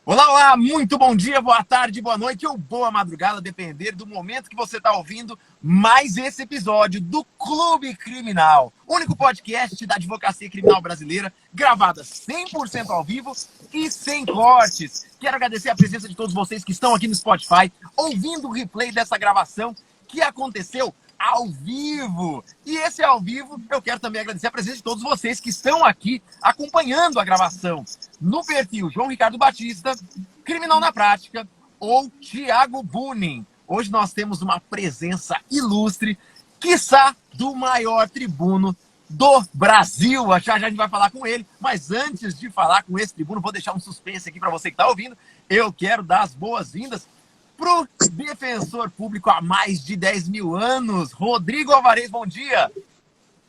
Olá, olá, muito bom dia, boa tarde, boa noite ou boa madrugada, depender do momento que você está ouvindo mais esse episódio do Clube Criminal, único podcast da advocacia criminal brasileira, gravada 100% ao vivo e sem cortes. Quero agradecer a presença de todos vocês que estão aqui no Spotify, ouvindo o replay dessa gravação que aconteceu ao vivo. E esse ao vivo, eu quero também agradecer a presença de todos vocês que estão aqui acompanhando a gravação no perfil João Ricardo Batista, Criminal na Prática ou Thiago Bunin. Hoje nós temos uma presença ilustre, quiçá do maior tribuno do Brasil. Já já a gente vai falar com ele, mas antes de falar com esse tribuno, vou deixar um suspense aqui para você que está ouvindo. Eu quero dar as boas-vindas pro defensor público há mais de 10 mil anos, Rodrigo Alvarez, bom dia.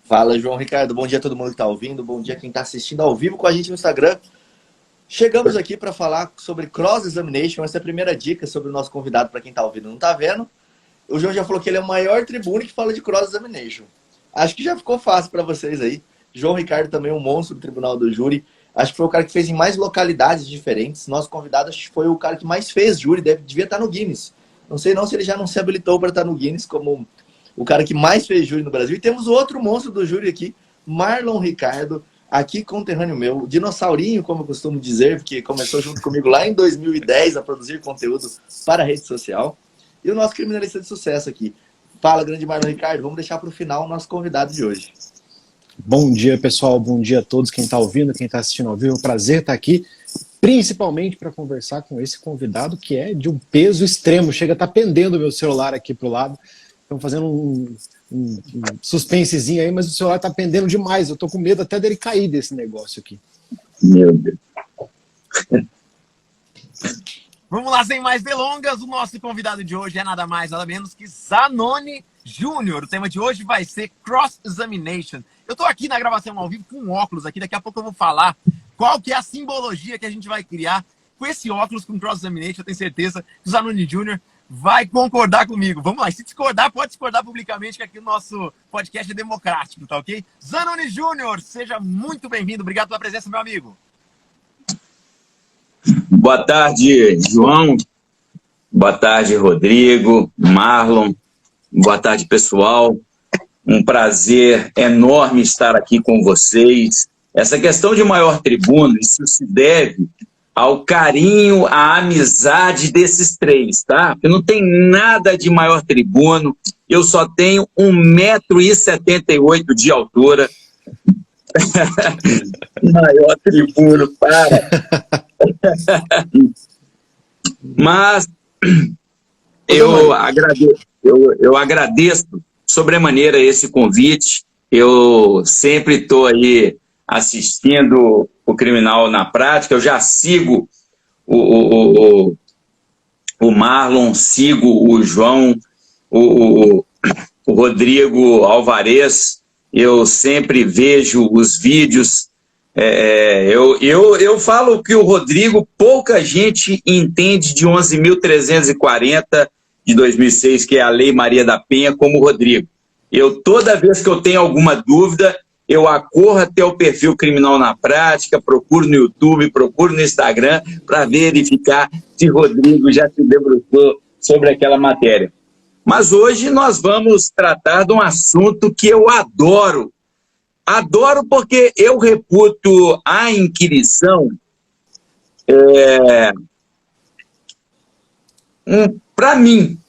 Fala, João Ricardo, bom dia a todo mundo que está ouvindo, bom dia quem está assistindo ao vivo com a gente no Instagram. Chegamos aqui para falar sobre cross-examination, essa é a primeira dica sobre o nosso convidado, para quem está ouvindo e não está vendo. O João já falou que ele é o maior tribuno que fala de cross-examination. Acho que já ficou fácil para vocês aí. João Ricardo também é um monstro do Tribunal do Júri. Acho que foi o cara que fez em mais localidades diferentes. Nosso convidado acho que foi o cara que mais fez júri, devia estar no Guinness. Não sei não se ele já não se habilitou para estar no Guinness como o cara que mais fez júri no Brasil. E temos outro monstro do júri aqui, Marlon Ricardo, aqui conterrâneo meu, dinossaurinho, como eu costumo dizer, porque começou junto comigo lá em 2010 a produzir conteúdo para a rede social. E o nosso criminalista de sucesso aqui. Fala, grande Marlon Ricardo, vamos deixar para o final o nosso convidado de hoje. Bom dia, pessoal. Bom dia a todos, quem está ouvindo, quem está assistindo ao vivo. É um prazer estar aqui, principalmente para conversar com esse convidado que é de um peso extremo. Chega a estar pendendo o meu celular aqui para o lado. Estão fazendo um suspensezinho aí, mas o celular está pendendo demais. Eu estou com medo até dele cair desse negócio aqui. Meu Deus. Vamos lá, sem mais delongas, o nosso convidado de hoje é nada mais, nada menos que Zanoni Júnior. O tema de hoje vai ser cross-examination. Eu estou aqui na gravação ao vivo com um óculos aqui, daqui a pouco eu vou falar qual que é a simbologia que a gente vai criar com esse óculos com cross-examination. Eu tenho certeza que o Zanoni Júnior vai concordar comigo. Vamos lá, se discordar, pode discordar publicamente, que aqui o nosso podcast é democrático, tá ok? Zanoni Júnior, seja muito bem-vindo. Obrigado pela presença, meu amigo. Boa tarde, João. Boa tarde, Rodrigo, Marlon. Boa tarde, pessoal. Um prazer enorme estar aqui com vocês. Essa questão de maior tribuno, isso se deve ao carinho, à amizade desses três, tá? Porque não tem nada de maior tribuno. Eu só tenho 1,78 m de altura. Maior tribuno, para. Mas eu agradeço sobremaneira esse convite. Eu sempre estou aí assistindo o Criminal na Prática. Eu já sigo o Marlon, sigo o João, o Rodrigo Alvarez. Eu sempre vejo os vídeos. Eu falo que o Rodrigo, pouca gente entende de 11.340 de 2006, que é a Lei Maria da Penha, como o Rodrigo. Toda vez que eu tenho alguma dúvida, eu acorro até o perfil Criminal na Prática, procuro no YouTube, procuro no Instagram, para verificar se Rodrigo já se debruçou sobre aquela matéria. Mas hoje nós vamos tratar de um assunto que eu adoro. Adoro porque eu reputo a inquirição para mim,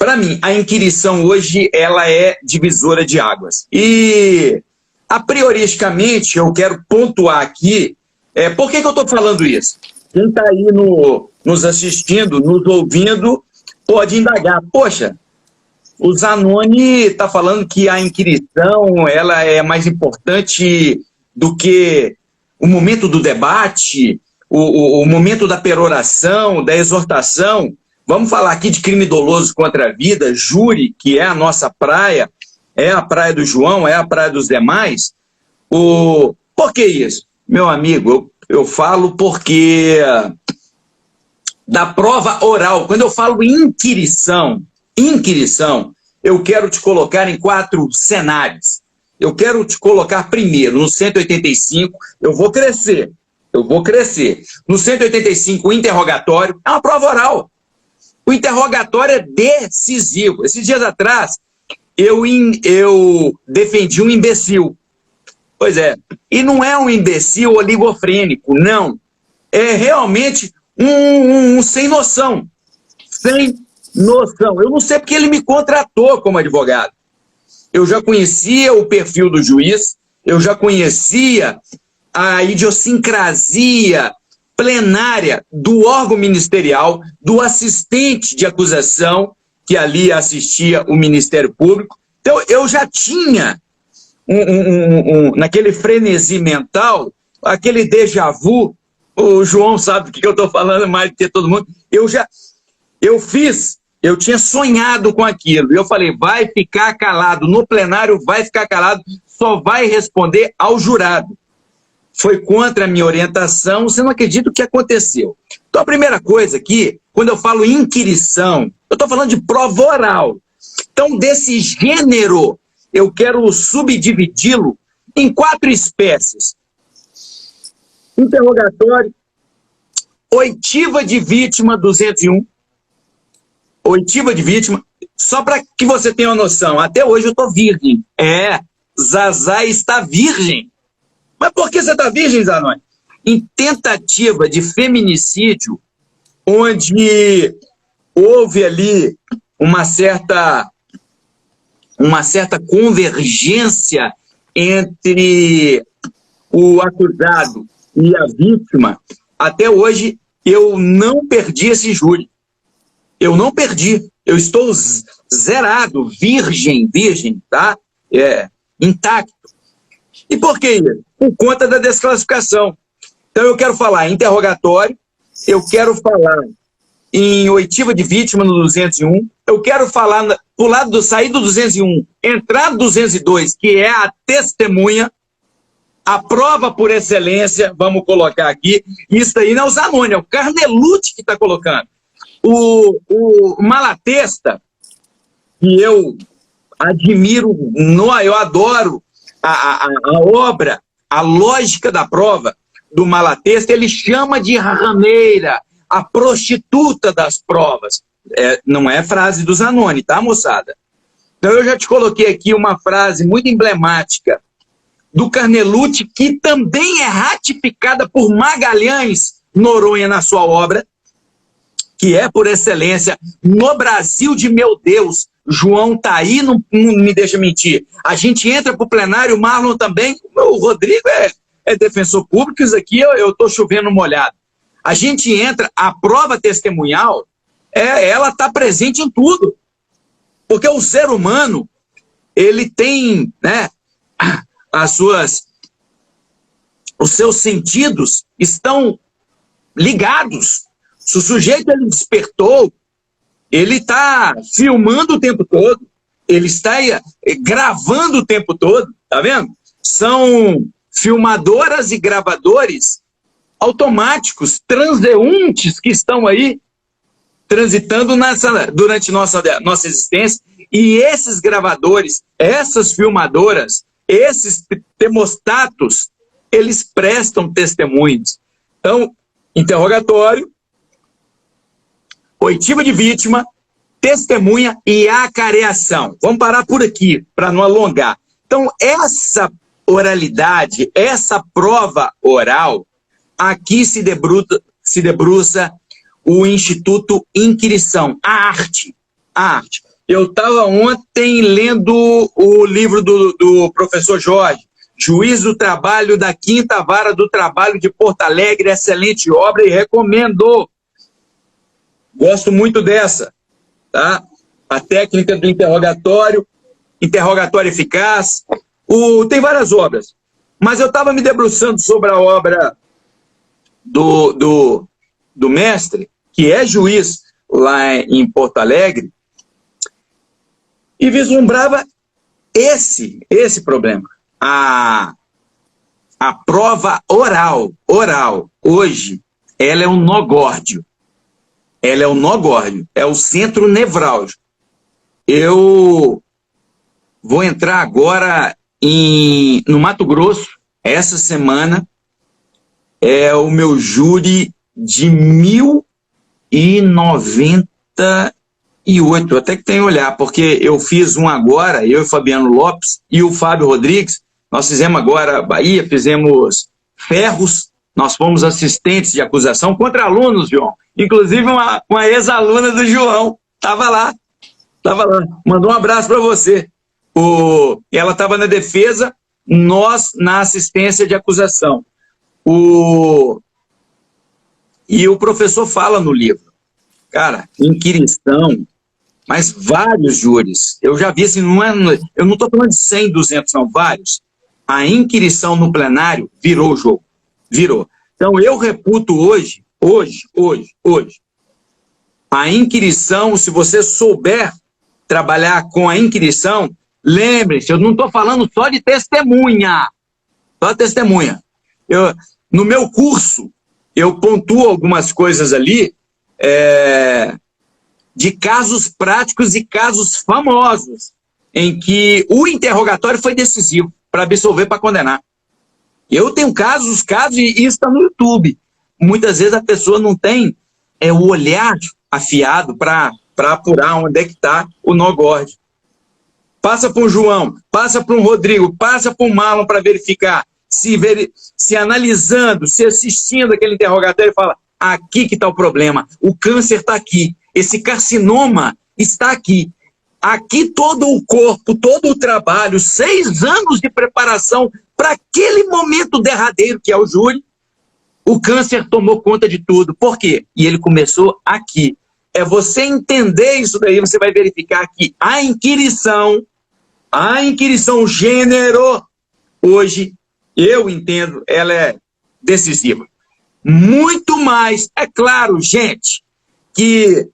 a inquirição hoje ela é divisora de águas. E, a prioristicamente, eu quero pontuar aqui, por que eu estou falando isso? Quem está aí nos assistindo, nos ouvindo, pode indagar. Poxa, o Zanoni está falando que a inquirição ela é mais importante do que o momento do debate, o momento da peroração, da exortação. Vamos falar aqui de crime doloso contra a vida, júri, que é a nossa praia, é a praia do João, é a praia dos demais. Por que isso? Meu amigo, eu falo porque da prova oral, quando eu falo inquirição, eu quero te colocar em 4 cenários. Eu quero te colocar primeiro no 185, eu vou crescer. Eu vou crescer. No 185, o interrogatório é uma prova oral. O interrogatório é decisivo. Esses dias atrás, eu defendi um imbecil. Pois é. E não é um imbecil oligofrênico, não. É realmente um sem noção. Sem noção. Eu não sei porque ele me contratou como advogado. Eu já conhecia o perfil do juiz, eu já conhecia a idiosincrasia plenária do órgão ministerial, do assistente de acusação, que ali assistia o Ministério Público. Então, eu já tinha, naquele frenesi mental, aquele déjà vu, o João sabe do que eu estou falando mais do que todo mundo, eu tinha sonhado com aquilo, e eu falei, vai ficar calado, no plenário vai ficar calado, só vai responder ao jurado. Foi contra a minha orientação, você não acredita o que aconteceu. Então, a primeira coisa aqui, quando eu falo inquirição, eu estou falando de prova oral. Então, desse gênero, eu quero subdividi-lo em 4 espécies. Interrogatório, oitiva de vítima 201, oitiva de vítima, só para que você tenha uma noção, até hoje eu estou virgem. Zazá está virgem. Mas por que você está virgem, Zanoni? Em tentativa de feminicídio, onde houve ali uma certa convergência entre o acusado e a vítima, até hoje eu não perdi esse júri. Eu não perdi. Eu estou zerado, virgem, tá? Intacto. E por que isso? Por conta da desclassificação. Então eu quero falar em interrogatório, eu quero falar em oitiva de vítima no 201, eu quero falar sair do 201, entrar no 202, que é a testemunha, a prova por excelência, vamos colocar aqui, isso aí não é o Zanoni, é o Carnelucci que está colocando. O Malatesta, que eu admiro, eu adoro a obra, a lógica da prova do Malatesta, ele chama de rameira, a prostituta das provas. Não é frase do Zanoni, tá, moçada? Então eu já te coloquei aqui uma frase muito emblemática do Carnelucci, que também é ratificada por Magalhães Noronha na sua obra, que é por excelência, no Brasil de meu Deus, João tá aí, não me deixa mentir. A gente entra pro plenário, o Marlon também, o Rodrigo é defensor público, isso aqui eu tô chovendo molhado. A gente entra, a prova testemunhal, ela tá presente em tudo. Porque o ser humano, ele tem, né, os seus sentidos estão ligados. Se o sujeito ele despertou, ele está filmando o tempo todo, ele está gravando o tempo todo, tá vendo? São filmadoras e gravadores automáticos, transeuntes que estão aí transitando durante nossa existência, e esses gravadores, essas filmadoras, esses termostatos, eles prestam testemunhos. Então, interrogatório, oitiva de vítima, testemunha e acareação. Vamos parar por aqui, para não alongar. Então, essa oralidade, essa prova oral, aqui se debruça o Instituto Inquirição, a arte. Eu estava ontem lendo o livro do professor Jorge, Juiz do Trabalho da 5ª Vara do Trabalho de Porto Alegre, excelente obra e recomendo. Gosto muito dessa, tá? A técnica do interrogatório eficaz, tem várias obras. Mas eu estava me debruçando sobre a obra do mestre, que é juiz lá em Porto Alegre, e vislumbrava esse problema. A prova oral, hoje, ela é um nó górdio. Ela é o nó górdio, é o centro nevrálgico. Eu vou entrar agora no Mato Grosso, essa semana, é o meu júri de 1098. Até que tem que olhar, porque eu fiz um agora, eu e Fabiano Lopes e o Fábio Rodrigues, nós fizemos agora Bahia, fizemos Ferros, nós fomos assistentes de acusação contra alunos, João. Inclusive uma ex-aluna do João estava lá, mandou um abraço para você. Ela estava na defesa, nós na assistência de acusação. E o professor fala no livro, cara, inquirição, mas vários júris. Eu já vi assim, eu não estou falando de 100, 200, são vários. A inquirição no plenário virou o jogo. Virou. Então eu reputo hoje, a inquirição, se você souber trabalhar com a inquirição, lembre-se, eu não estou falando só de testemunha. Só testemunha. No meu curso, eu pontuo algumas coisas ali, de casos práticos e casos famosos, em que o interrogatório foi decisivo para absolver, para condenar. Eu tenho casos, e isso está no YouTube. Muitas vezes a pessoa não tem o olhar afiado para apurar onde é que está o nó górdio. Passa para um João, passa para um Rodrigo, passa para um Marlon para verificar. Se analisando, se assistindo aquele interrogatório, fala, aqui que está o problema, o câncer está aqui, esse carcinoma está aqui. Aqui todo o corpo, todo o trabalho, 6 anos de preparação para aquele momento derradeiro que é o júri, o câncer tomou conta de tudo. Por quê? E ele começou aqui. É você entender isso daí, você vai verificar que a inquirição gênero, hoje, eu entendo, ela é decisiva. Muito mais, é claro, gente, que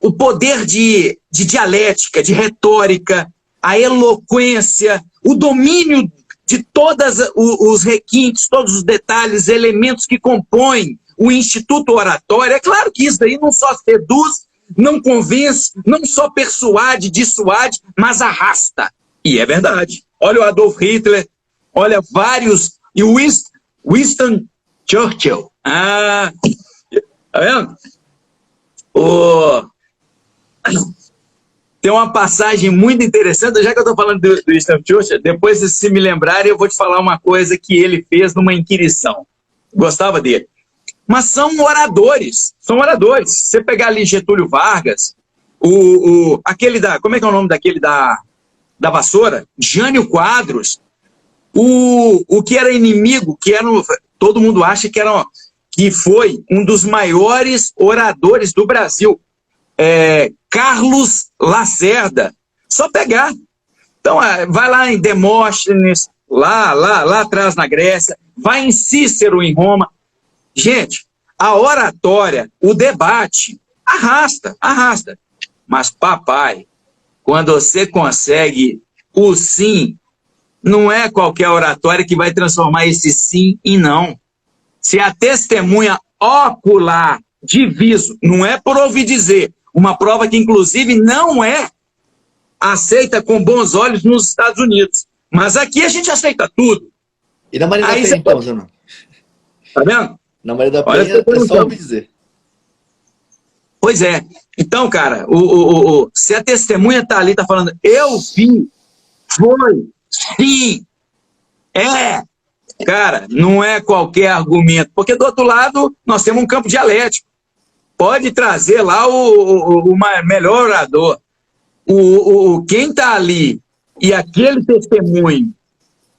o poder de dialética, de retórica, a eloquência, o domínio de todos os requintes, todos os detalhes, elementos que compõem o Instituto Oratório. É claro que isso daí não só seduz, não convence, não só persuade, dissuade, mas arrasta. E é verdade. Olha o Adolf Hitler, olha vários, e o Winston Churchill. Tá vendo? Tem uma passagem muito interessante, já que eu estou falando do Winston Churchill, depois, se me lembrarem, eu vou te falar uma coisa que ele fez numa inquirição. Gostava dele. Mas são oradores. Se você pegar ali Getúlio Vargas, aquele como é que é o nome daquele da vassoura? Jânio Quadros, o que era inimigo, todo mundo acha que foi um dos maiores oradores do Brasil. Carlos Lacerda. Só pegar. Então, vai lá em Demóstenes, lá atrás na Grécia, vai em Cícero, em Roma. Gente, a oratória, o debate, arrasta. Mas, papai, quando você consegue o sim, não é qualquer oratória que vai transformar esse sim em não. Se a testemunha ocular, diviso, não é por ouvir dizer, uma prova que, inclusive, não é aceita com bons olhos nos Estados Unidos. Mas aqui a gente aceita tudo. E na Maria da Penha, então, Zanon? Tá vendo? Na Maria da Penha é só ouvir dizer. Pois é. Então, cara, se a testemunha está ali, está falando, eu vi, foi, sim, cara, não é qualquer argumento. Porque do outro lado, nós temos um campo dialético. Pode trazer lá o melhor orador. Quem está ali e aquele testemunho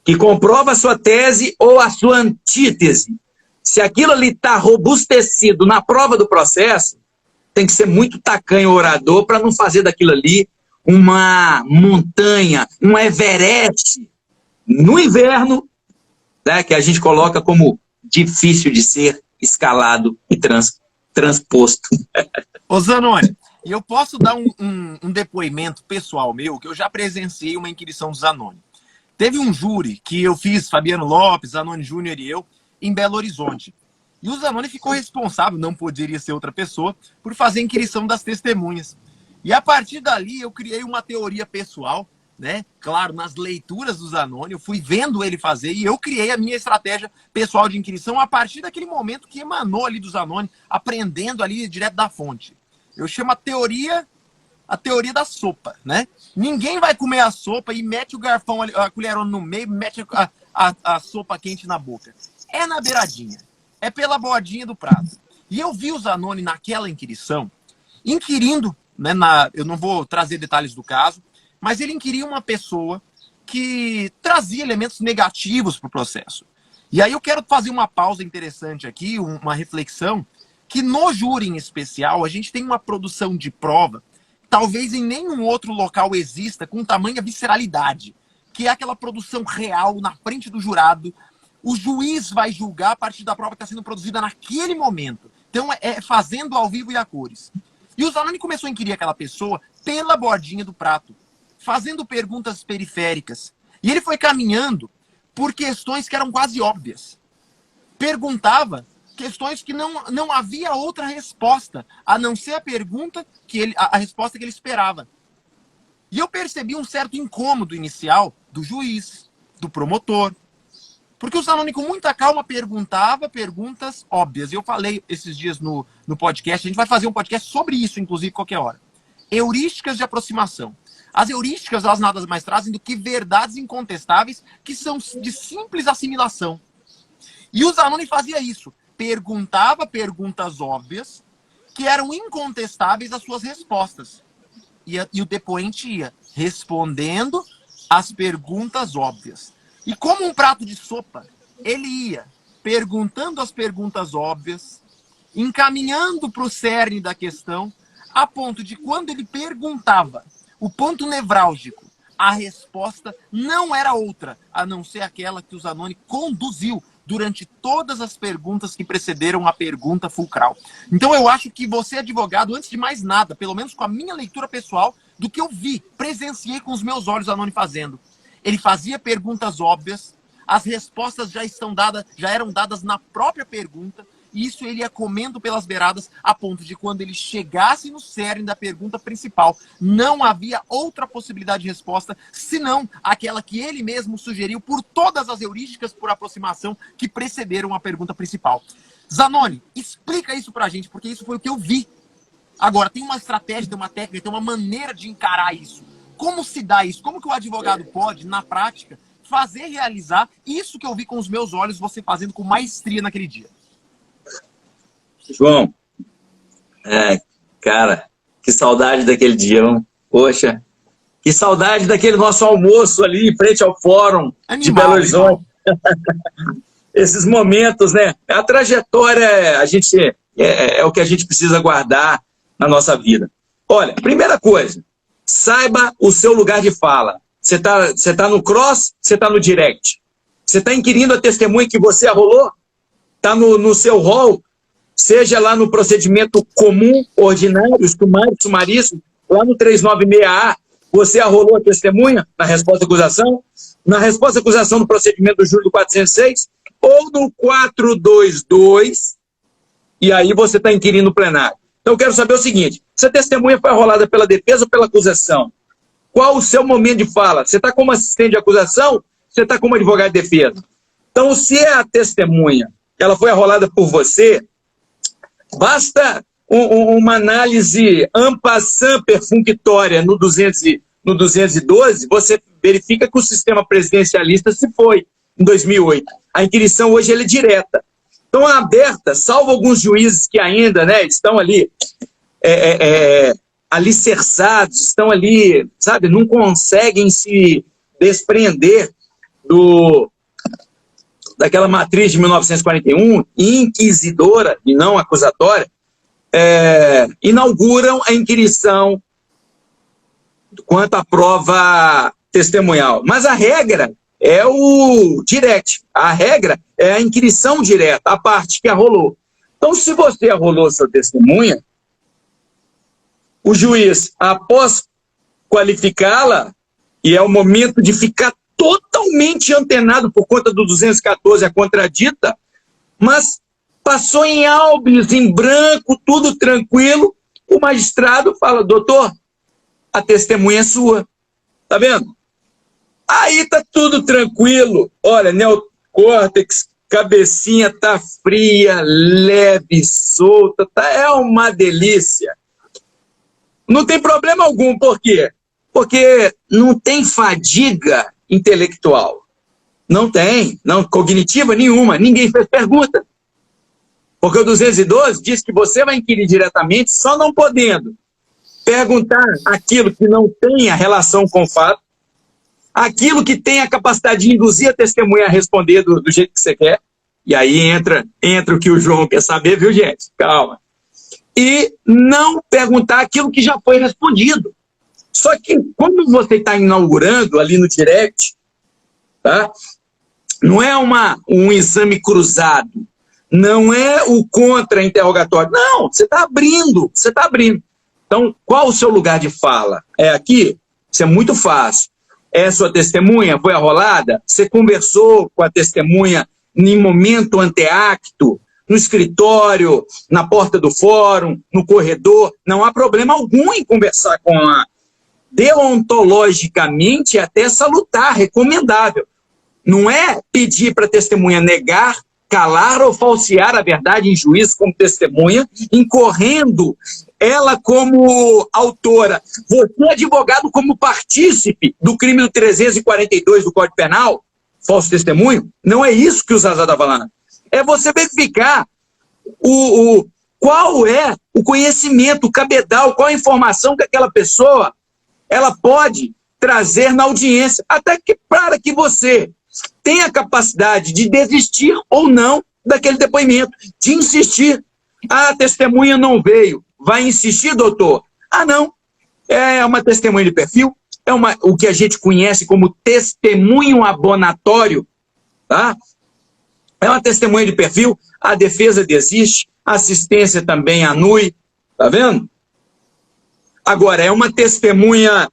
que comprova a sua tese ou a sua antítese, se aquilo ali está robustecido na prova do processo, tem que ser muito tacanho o orador para não fazer daquilo ali uma montanha, um Everest no inverno, né, que a gente coloca como difícil de ser escalado e transposto. Ô Zanoni, e eu posso dar um depoimento pessoal meu, que eu já presenciei uma inquirição do Zanoni. Teve um júri que eu fiz, Fabiano Lopes, Zanoni Júnior e eu, em Belo Horizonte. E o Zanoni ficou responsável, não poderia ser outra pessoa, por fazer a inquirição das testemunhas. E a partir dali eu criei uma teoria pessoal né? Claro, nas leituras do Zanoni, eu fui vendo ele fazer e eu criei a minha estratégia pessoal de inquirição a partir daquele momento que emanou ali do Zanoni, aprendendo ali direto da fonte. Eu chamo a teoria da sopa, né? Ninguém vai comer a sopa e mete o garfão, a colherona no meio, mete a sopa quente na boca. É na beiradinha, é pela bordinha do prato. E eu vi o Zanoni naquela inquirição, inquirindo, né, eu não vou trazer detalhes do caso, mas ele inquiria uma pessoa que trazia elementos negativos para o processo. E aí eu quero fazer uma pausa interessante aqui, uma reflexão, que no júri em especial, a gente tem uma produção de prova, talvez em nenhum outro local exista com tamanha visceralidade, que é aquela produção real na frente do jurado. O juiz vai julgar a partir da prova que está sendo produzida naquele momento. Então é fazendo ao vivo e a cores. E o Zanoni começou a inquirir aquela pessoa pela bordinha do prato, fazendo perguntas periféricas. E ele foi caminhando por questões que eram quase óbvias. Perguntava questões que não havia outra resposta, a não ser a pergunta a resposta que ele esperava. E eu percebi um certo incômodo inicial do juiz, do promotor, porque o Zanoni, com muita calma, perguntava perguntas óbvias. E eu falei esses dias no podcast, a gente vai fazer um podcast sobre isso, inclusive, qualquer hora. Heurísticas de aproximação. As heurísticas, elas nada mais trazem do que verdades incontestáveis que são de simples assimilação. E o Zanoni fazia isso. Perguntava perguntas óbvias que eram incontestáveis as suas respostas. E o depoente ia respondendo as perguntas óbvias. E como um prato de sopa, ele ia perguntando as perguntas óbvias, encaminhando para o cerne da questão, a ponto de quando ele perguntava o ponto nevrálgico, a resposta não era outra, a não ser aquela que o Zanoni conduziu durante todas as perguntas que precederam a pergunta fulcral. Então eu acho que você, advogado, antes de mais nada, pelo menos com a minha leitura pessoal, do que eu vi, presenciei com os meus olhos Zanoni fazendo. Ele fazia perguntas óbvias, as respostas já eram dadas na própria pergunta, e isso ele ia comendo pelas beiradas, a ponto de quando ele chegasse no cerne da pergunta principal, não havia outra possibilidade de resposta, senão aquela que ele mesmo sugeriu por todas as heurísticas por aproximação que precederam a pergunta principal. Zanoni, explica isso pra gente, porque isso foi o que eu vi. Agora, tem uma estratégia, tem uma técnica, tem uma maneira de encarar isso. Como se dá isso? Como que o advogado pode, na prática, fazer realizar isso que eu vi com os meus olhos, você fazendo com maestria naquele dia? João, cara, que saudade daquele dia, não? Poxa, que saudade daquele nosso almoço ali em frente ao Fórum de Belo Horizonte. Esses momentos, né? A trajetória, é o que a gente precisa guardar na nossa vida. Olha, primeira coisa, saiba o seu lugar de fala. Você tá no cross, você tá no direct. Você está inquirindo a testemunha que você arrolou? Está no seu rol? Seja lá no procedimento comum, ordinário, sumaríssimo, lá no 396A, você arrolou a testemunha na resposta à acusação, na resposta à acusação do procedimento do júri do 406, ou no 422, e aí você está inquirindo o plenário. Então eu quero saber o seguinte, se a testemunha foi arrolada pela defesa ou pela acusação, qual o seu momento de fala? Você está como assistente de acusação? Você está como advogado de defesa? Então, se a testemunha ela foi arrolada por você, basta uma análise en passant perfunctória no 212, você verifica que o sistema presidencialista se foi em 2008. A inquirição hoje ela é direta. Então, a aberta, salvo alguns juízes que ainda, né, estão ali alicerçados, estão ali, sabe, não conseguem se desprender daquela matriz de 1941, inquisidora e não acusatória, inauguram a inquirição quanto à prova testemunhal. Mas a regra é o direct, a regra é a inquirição direta, a parte que arrolou. Então, se você arrolou sua testemunha, o juiz, após qualificá-la, e é o momento de ficar totalmente antenado por conta do 214, a contradita, mas passou em habeas, em branco, tudo tranquilo, o magistrado fala, doutor, a testemunha é sua. Tá vendo? Aí tá tudo tranquilo. Olha, neocórtex, cabecinha tá fria, leve, solta, tá, é uma delícia. Não tem problema algum, por quê? Porque não tem fadiga intelectual. Não tem, não, cognitiva nenhuma, ninguém fez pergunta. Porque o 212 diz que você vai inquirir diretamente, só não podendo perguntar aquilo que não tenha relação com o fato, aquilo que tem a capacidade de induzir a testemunha a responder do jeito que você quer. E aí entra o que o João quer saber, viu, gente? Calma. E não perguntar aquilo que já foi respondido. Só que, como você está inaugurando ali no direct, tá? Não é um exame cruzado, não é o contra-interrogatório. Não, você está abrindo, você está abrindo. Então, qual o seu lugar de fala? É aqui? Isso é muito fácil. É sua testemunha? Foi arrolada? Você conversou com a testemunha em momento anteacto, no escritório, na porta do fórum, no corredor? Não há problema algum em conversar com a... Deontologicamente, é até salutar, recomendável. Não é pedir para a testemunha negar, calar ou falsear a verdade em juízo como testemunha, incorrendo ela como autora. Você, advogado, como partícipe do crime do 342 do Código Penal, falso testemunho, não é isso que o Zazá está falando. É você verificar qual é o conhecimento, o cabedal, qual a informação que aquela pessoa ela pode trazer na audiência, até que para que você tenha a capacidade de desistir ou não daquele depoimento, de insistir. Ah, a testemunha não veio. Vai insistir, doutor? Ah, não. É uma testemunha de perfil, o que a gente conhece como testemunho abonatório, tá? É uma testemunha de perfil, a defesa desiste, a assistência também anui, tá vendo? Agora, é uma testemunha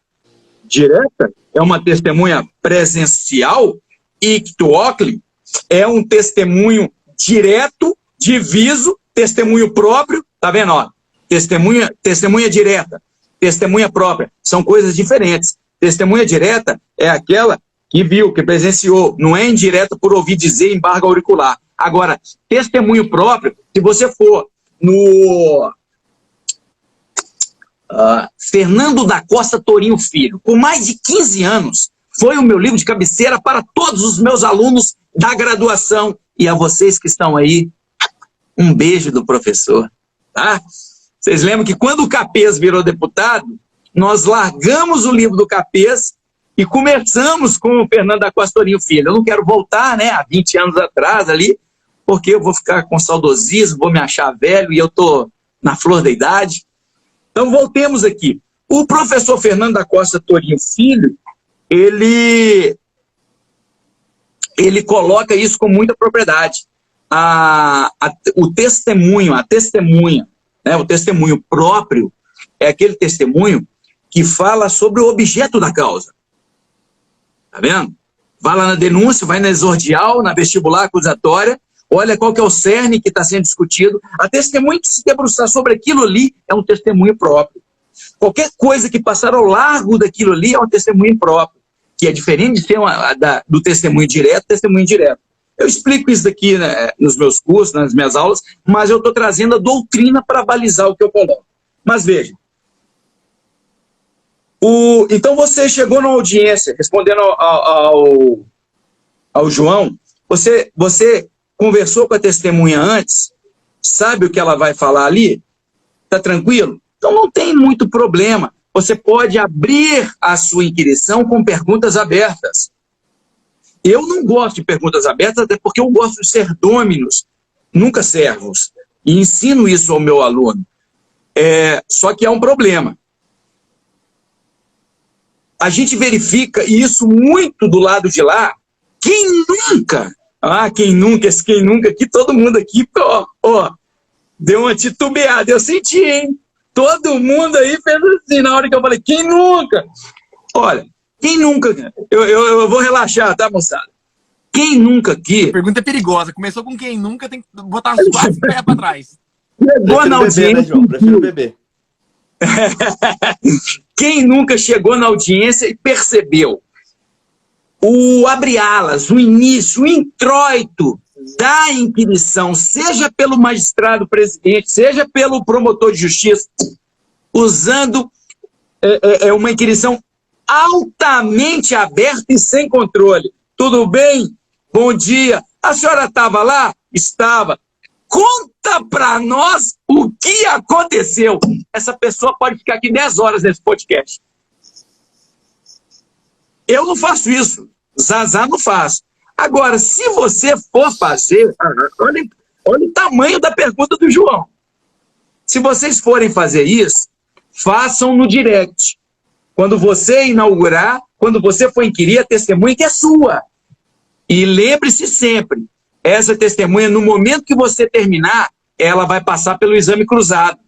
direta? É uma testemunha presencial? Ictu oculi? É um testemunho direto, diviso, testemunho próprio, tá vendo? Ó, testemunha direta, testemunha própria, são coisas diferentes. Testemunha direta é aquela que viu, que presenciou, não é indireta por ouvir dizer embargo auricular. Agora, testemunho próprio, se você for no Fernando da Costa Tourinho Filho, com mais de 15 anos, foi o meu livro de cabeceira para todos os meus alunos da graduação. E a vocês que estão aí, um beijo do professor. Tá? Vocês lembram que quando o Capês virou deputado, nós largamos o livro do Capês e começamos com o Fernando da Costa Tourinho Filho. Eu não quero voltar, né, há 20 anos atrás ali, porque eu vou ficar com saudosismo, vou me achar velho e eu estou na flor da idade. Então, voltemos aqui. O professor Fernando da Costa Tourinho Filho, ele coloca isso com muita propriedade. O testemunho, a testemunha, né, o testemunho próprio é aquele testemunho que fala sobre o objeto da causa. Tá vendo? Vai lá na denúncia, vai na exordial, na vestibular acusatória, olha qual que é o cerne que está sendo discutido. A testemunha que se debruçar sobre aquilo ali é um testemunho próprio. Qualquer coisa que passar ao largo daquilo ali é um testemunho próprio, que é diferente de ser do testemunho direto, testemunho indireto. Eu explico isso daqui, né, nos meus cursos, nas minhas aulas, mas eu estou trazendo a doutrina para balizar o que eu coloco. Mas veja, então você chegou na audiência, respondendo ao João, você conversou com a testemunha antes, sabe o que ela vai falar ali? Está tranquilo? Então não tem muito problema. Você pode abrir a sua inquirição com perguntas abertas. Eu não gosto de perguntas abertas, até porque eu gosto de ser dôminos, nunca servos. E ensino isso ao meu aluno. Só que há um problema. A gente verifica isso muito do lado de lá. Quem nunca, aqui, todo mundo aqui, deu uma titubeada. Eu senti, hein? Todo mundo aí fez assim, na hora que eu falei, quem nunca? Olha, quem nunca... Eu vou relaxar, tá, moçada? Quem nunca aqui... A pergunta é perigosa. Começou com quem nunca, tem que botar os 4 pés pra trás. Chegou na audiência... Né, João? Prefiro beber. Quem nunca chegou na audiência e percebeu o abre-alas, o início, o introito da inquirição, seja pelo magistrado presidente, seja pelo promotor de justiça, usando uma inquirição altamente aberta e sem controle. Tudo bem? Bom dia. A senhora estava lá? Estava. Conta para nós o que aconteceu. Essa pessoa pode ficar aqui 10 horas nesse podcast. Eu não faço isso. Zazá não faz. Agora, se você for fazer... Olha o tamanho da pergunta do João. Se vocês forem fazer isso, façam no direct. Quando você inaugurar, quando você for inquirir, a testemunha que é sua. E lembre-se sempre, essa testemunha, no momento que você terminar, ela vai passar pelo exame cruzado.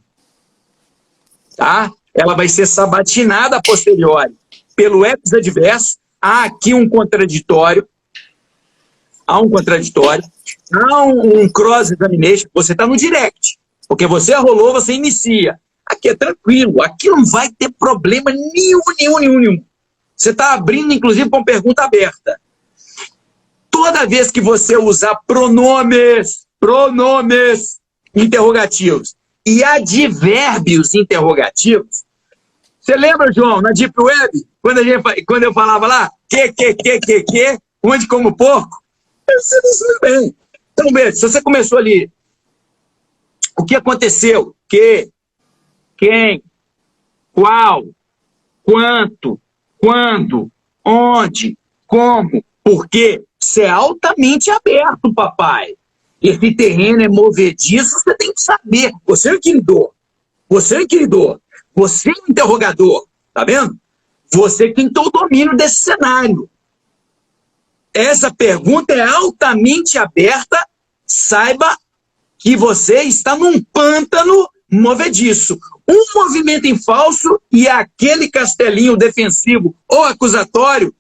Tá? Ela vai ser sabatinada a posteriori pelo ex adverso. Há aqui um contraditório. Há um cross-examination. Você está no direct. Porque você rolou, você inicia. Aqui é tranquilo. Aqui não vai ter problema nenhum. Você está abrindo, inclusive, com pergunta aberta. Toda vez que você usar pronomes interrogativos e advérbios interrogativos, você lembra, João, na Deep Web, quando eu falava lá, que, onde, como, porco? Você não sabe bem. Então, veja, se você começou ali, o que aconteceu? Que, quem, qual, quanto, quando, onde, como, por quê? Você é altamente aberto, papai. Esse terreno é movediço, você tem que saber. Você é o inquiridor. Você é o interrogador. Tá vendo? Você tem todo o domínio desse cenário. Essa pergunta é altamente aberta. Saiba que você está num pântano movediço. Um movimento em falso e aquele castelinho defensivo ou acusatório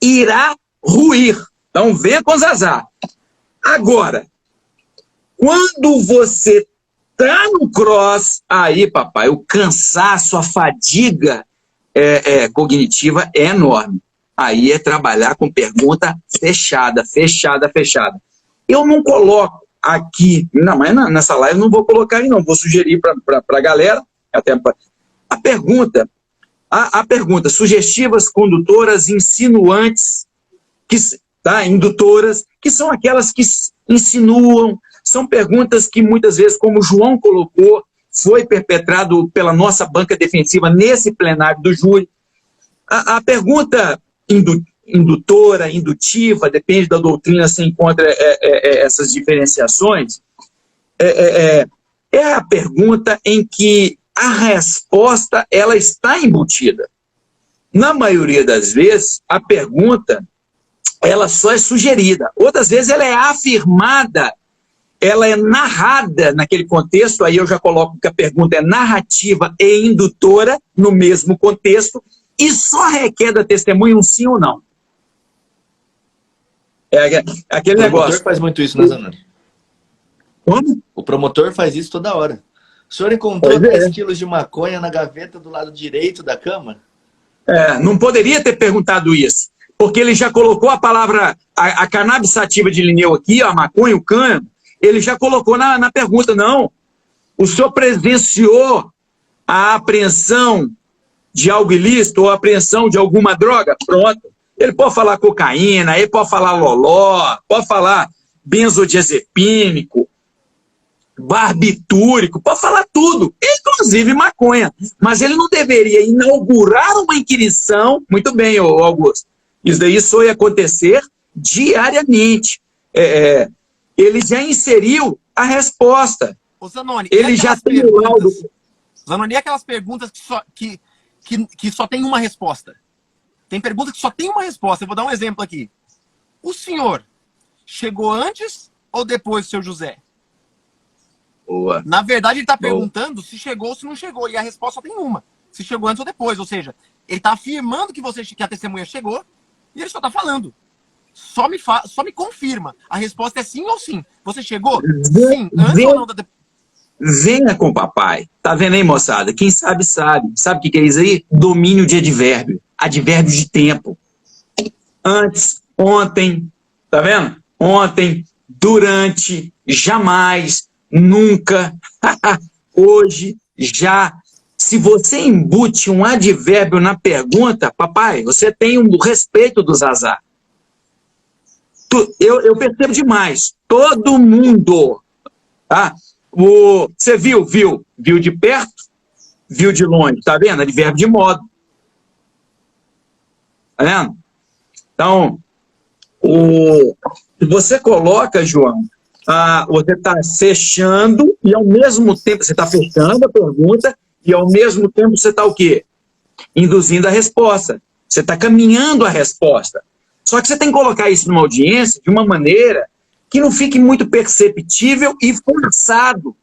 irá ruir. Então, venha com Zazá. Agora, quando você está no cross, aí, papai, o cansaço, a fadiga cognitiva é enorme. Aí é trabalhar com pergunta fechada. Eu não coloco aqui, não, mas nessa live eu não vou colocar aí, não. Vou sugerir para a galera. A pergunta, sugestivas, condutoras, insinuantes, indutoras, que são aquelas que insinuam, são perguntas que muitas vezes, como o João colocou, foi perpetrado pela nossa banca defensiva nesse plenário do júri. A pergunta indutora, indutiva, depende da doutrina, se encontra essas diferenciações, é a pergunta em que a resposta ela está embutida. Na maioria das vezes, a pergunta ela só é sugerida. Outras vezes ela é afirmada, ela é narrada naquele contexto, aí eu já coloco que a pergunta é narrativa e indutora no mesmo contexto e só requer da testemunha um sim ou não. É aquele negócio. O promotor faz muito isso, né, Zanoni? Como? O promotor faz isso toda hora. O senhor encontrou 10 quilos de maconha na gaveta do lado direito da cama? Não poderia ter perguntado isso. Porque ele já colocou a palavra, a cannabis sativa de Linneu aqui, a maconha, o cânhamo, ele já colocou na pergunta, não. O senhor presenciou a apreensão de algo ilícito ou a apreensão de alguma droga? Pronto. Ele pode falar cocaína, ele pode falar loló, pode falar benzodiazepínico, barbitúrico, pode falar tudo, inclusive maconha. Mas ele não deveria inaugurar uma inquirição, muito bem, Augusto, isso daí só ia acontecer diariamente. Ele já inseriu a resposta. Ô, Zanoni, ele já tem o laudo. Zanoni, e aquelas perguntas que só tem uma resposta? Tem pergunta que só tem uma resposta. Eu vou dar um exemplo aqui. O senhor chegou antes ou depois do seu José? Boa. Na verdade, ele está perguntando se chegou ou se não chegou. E a resposta só tem uma. Se chegou antes ou depois. Ou seja, ele está afirmando que a testemunha chegou e ele só está falando. Só me confirma. A resposta é sim ou sim. Você chegou? Sim. Antes ou não? Venha com o papai. Tá vendo aí, moçada? Quem sabe, sabe. Sabe o que é isso aí? Domínio de advérbio. Advérbio de tempo. antes, ontem, tá vendo? Ontem, durante, jamais, nunca, hoje, já. Se você embute um advérbio na pergunta, papai, você tem o respeito do Zazá. Eu percebo demais. Todo mundo. Tá? Você viu de perto, viu de longe. Tá vendo? Advérbio de modo. Tá vendo? Então, você coloca, João, você está fechando e ao mesmo tempo você está fechando a pergunta e ao mesmo tempo você está o quê? Induzindo a resposta. Você está caminhando a resposta. Só que você tem que colocar isso numa audiência de uma maneira que não fique muito perceptível e forçado.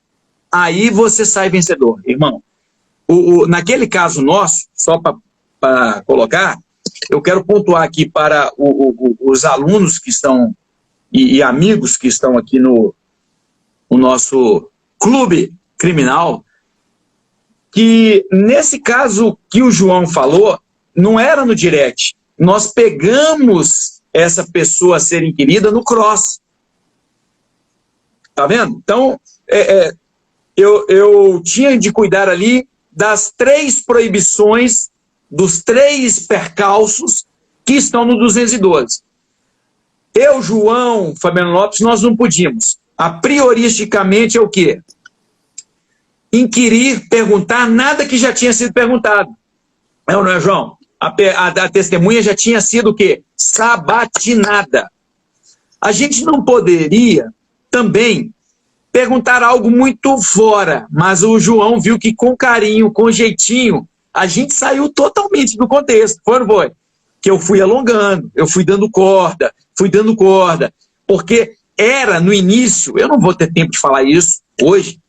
Aí você sai vencedor, irmão. Naquele caso nosso, só para colocar, eu quero pontuar aqui para os alunos que estão e amigos que estão aqui no nosso clube criminal, que nesse caso que o João falou, não era no direct. Nós pegamos essa pessoa a ser inquirida no cross. Tá vendo? Então, eu tinha de cuidar ali das 3 proibições, dos 3 percalços que estão no 212. Eu, João, Fabiano Lopes, nós não podíamos. A prioristicamente é o quê? Inquirir, perguntar nada que já tinha sido perguntado. É ou não é, João? A testemunha já tinha sido o quê? Sabatinada. A gente não poderia também perguntar algo muito fora, mas o João viu que com carinho, com jeitinho, a gente saiu totalmente do contexto. Foi ou não foi? Que eu fui alongando, eu fui dando corda, porque era no início, eu não vou ter tempo de falar isso hoje,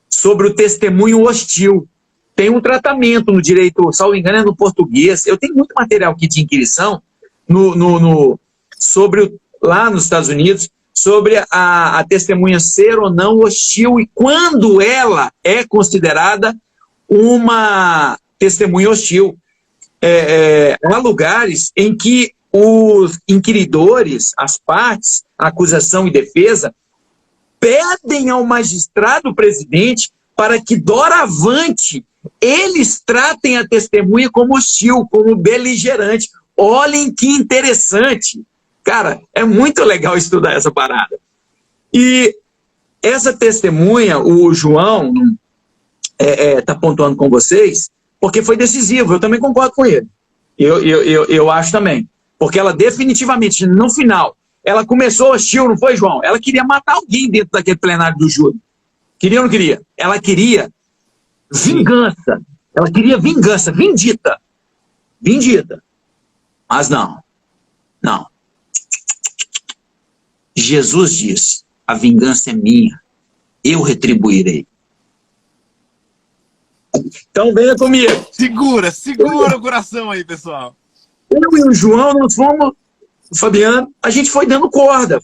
sobre o testemunho hostil. Tem um tratamento no direito, salvo engano, é no português. Eu tenho muito material aqui de inquirição lá nos Estados Unidos, sobre a testemunha ser ou não hostil e quando ela é considerada uma testemunha hostil. Há lugares em que os inquiridores, as partes, a acusação e defesa, pedem ao magistrado presidente para que, doravante, eles tratem a testemunha como hostil, como beligerante. Olhem que interessante. Cara, é muito legal estudar essa parada. E essa testemunha, o João está pontuando com vocês, porque foi decisivo. Eu também concordo com ele. Eu acho também. Porque ela definitivamente, no final, ela começou hostil, não foi, João? Ela queria matar alguém dentro daquele plenário do júri. Queria ou não queria? Ela queria vingança. Ela queria vingança, vindita. Mas não. Jesus disse, a vingança é minha, eu retribuirei. Então venha comigo. Segura o coração aí, pessoal. Eu e o João, nós fomos, o Fabiano, a gente foi dando corda.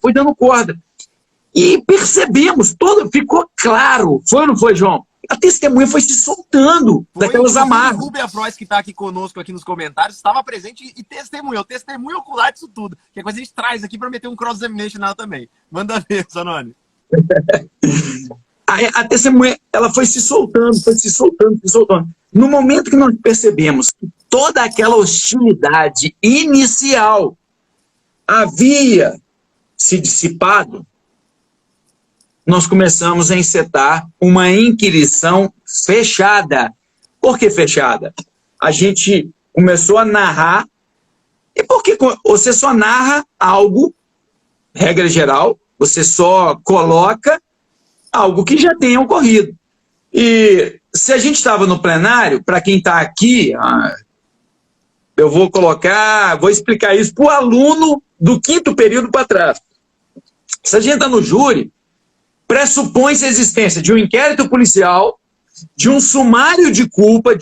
E percebemos, ficou claro, foi ou não foi, João? A testemunha foi se soltando daquelas amarras. O Rubem Afrois, que está aqui conosco aqui nos comentários, estava presente e testemunhou. Testemunho ocular disso tudo. Que é coisa que a gente traz aqui para meter um cross-examination nela também. Manda ver, Zanoni. A testemunha, ela foi se soltando. No momento que nós percebemos que toda aquela hostilidade inicial havia se dissipado, nós começamos a encetar uma inquirição fechada. Por que fechada? A gente começou a narrar. E por que você só narra algo, regra geral, você só coloca algo que já tenha ocorrido. E se a gente estava no plenário, para quem está aqui, eu vou explicar isso para o aluno do 5º período para trás. Se a gente está no júri, pressupõe-se a existência de um inquérito policial, de um sumário de culpa,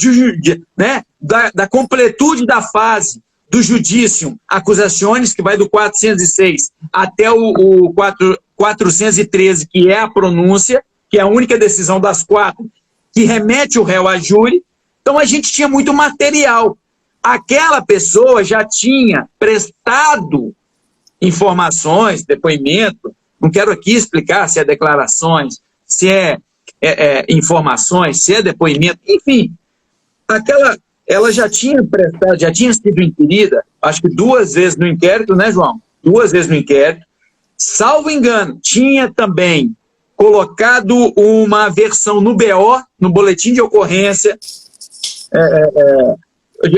da completude da fase do judicium accusationis, que vai do 406 até o 413, que é a pronúncia, que é a única decisão das 4 que remete o réu a júri. Então a gente tinha muito material. aquela pessoa já tinha prestado informações, depoimento, não quero aqui explicar se é declarações, se é, informações, se é depoimento, enfim, ela já tinha prestado, já tinha sido inquirida, acho que 2 vezes no inquérito, né, João? 2 vezes no inquérito. Salvo engano, tinha também colocado uma versão no BO, no boletim de ocorrência.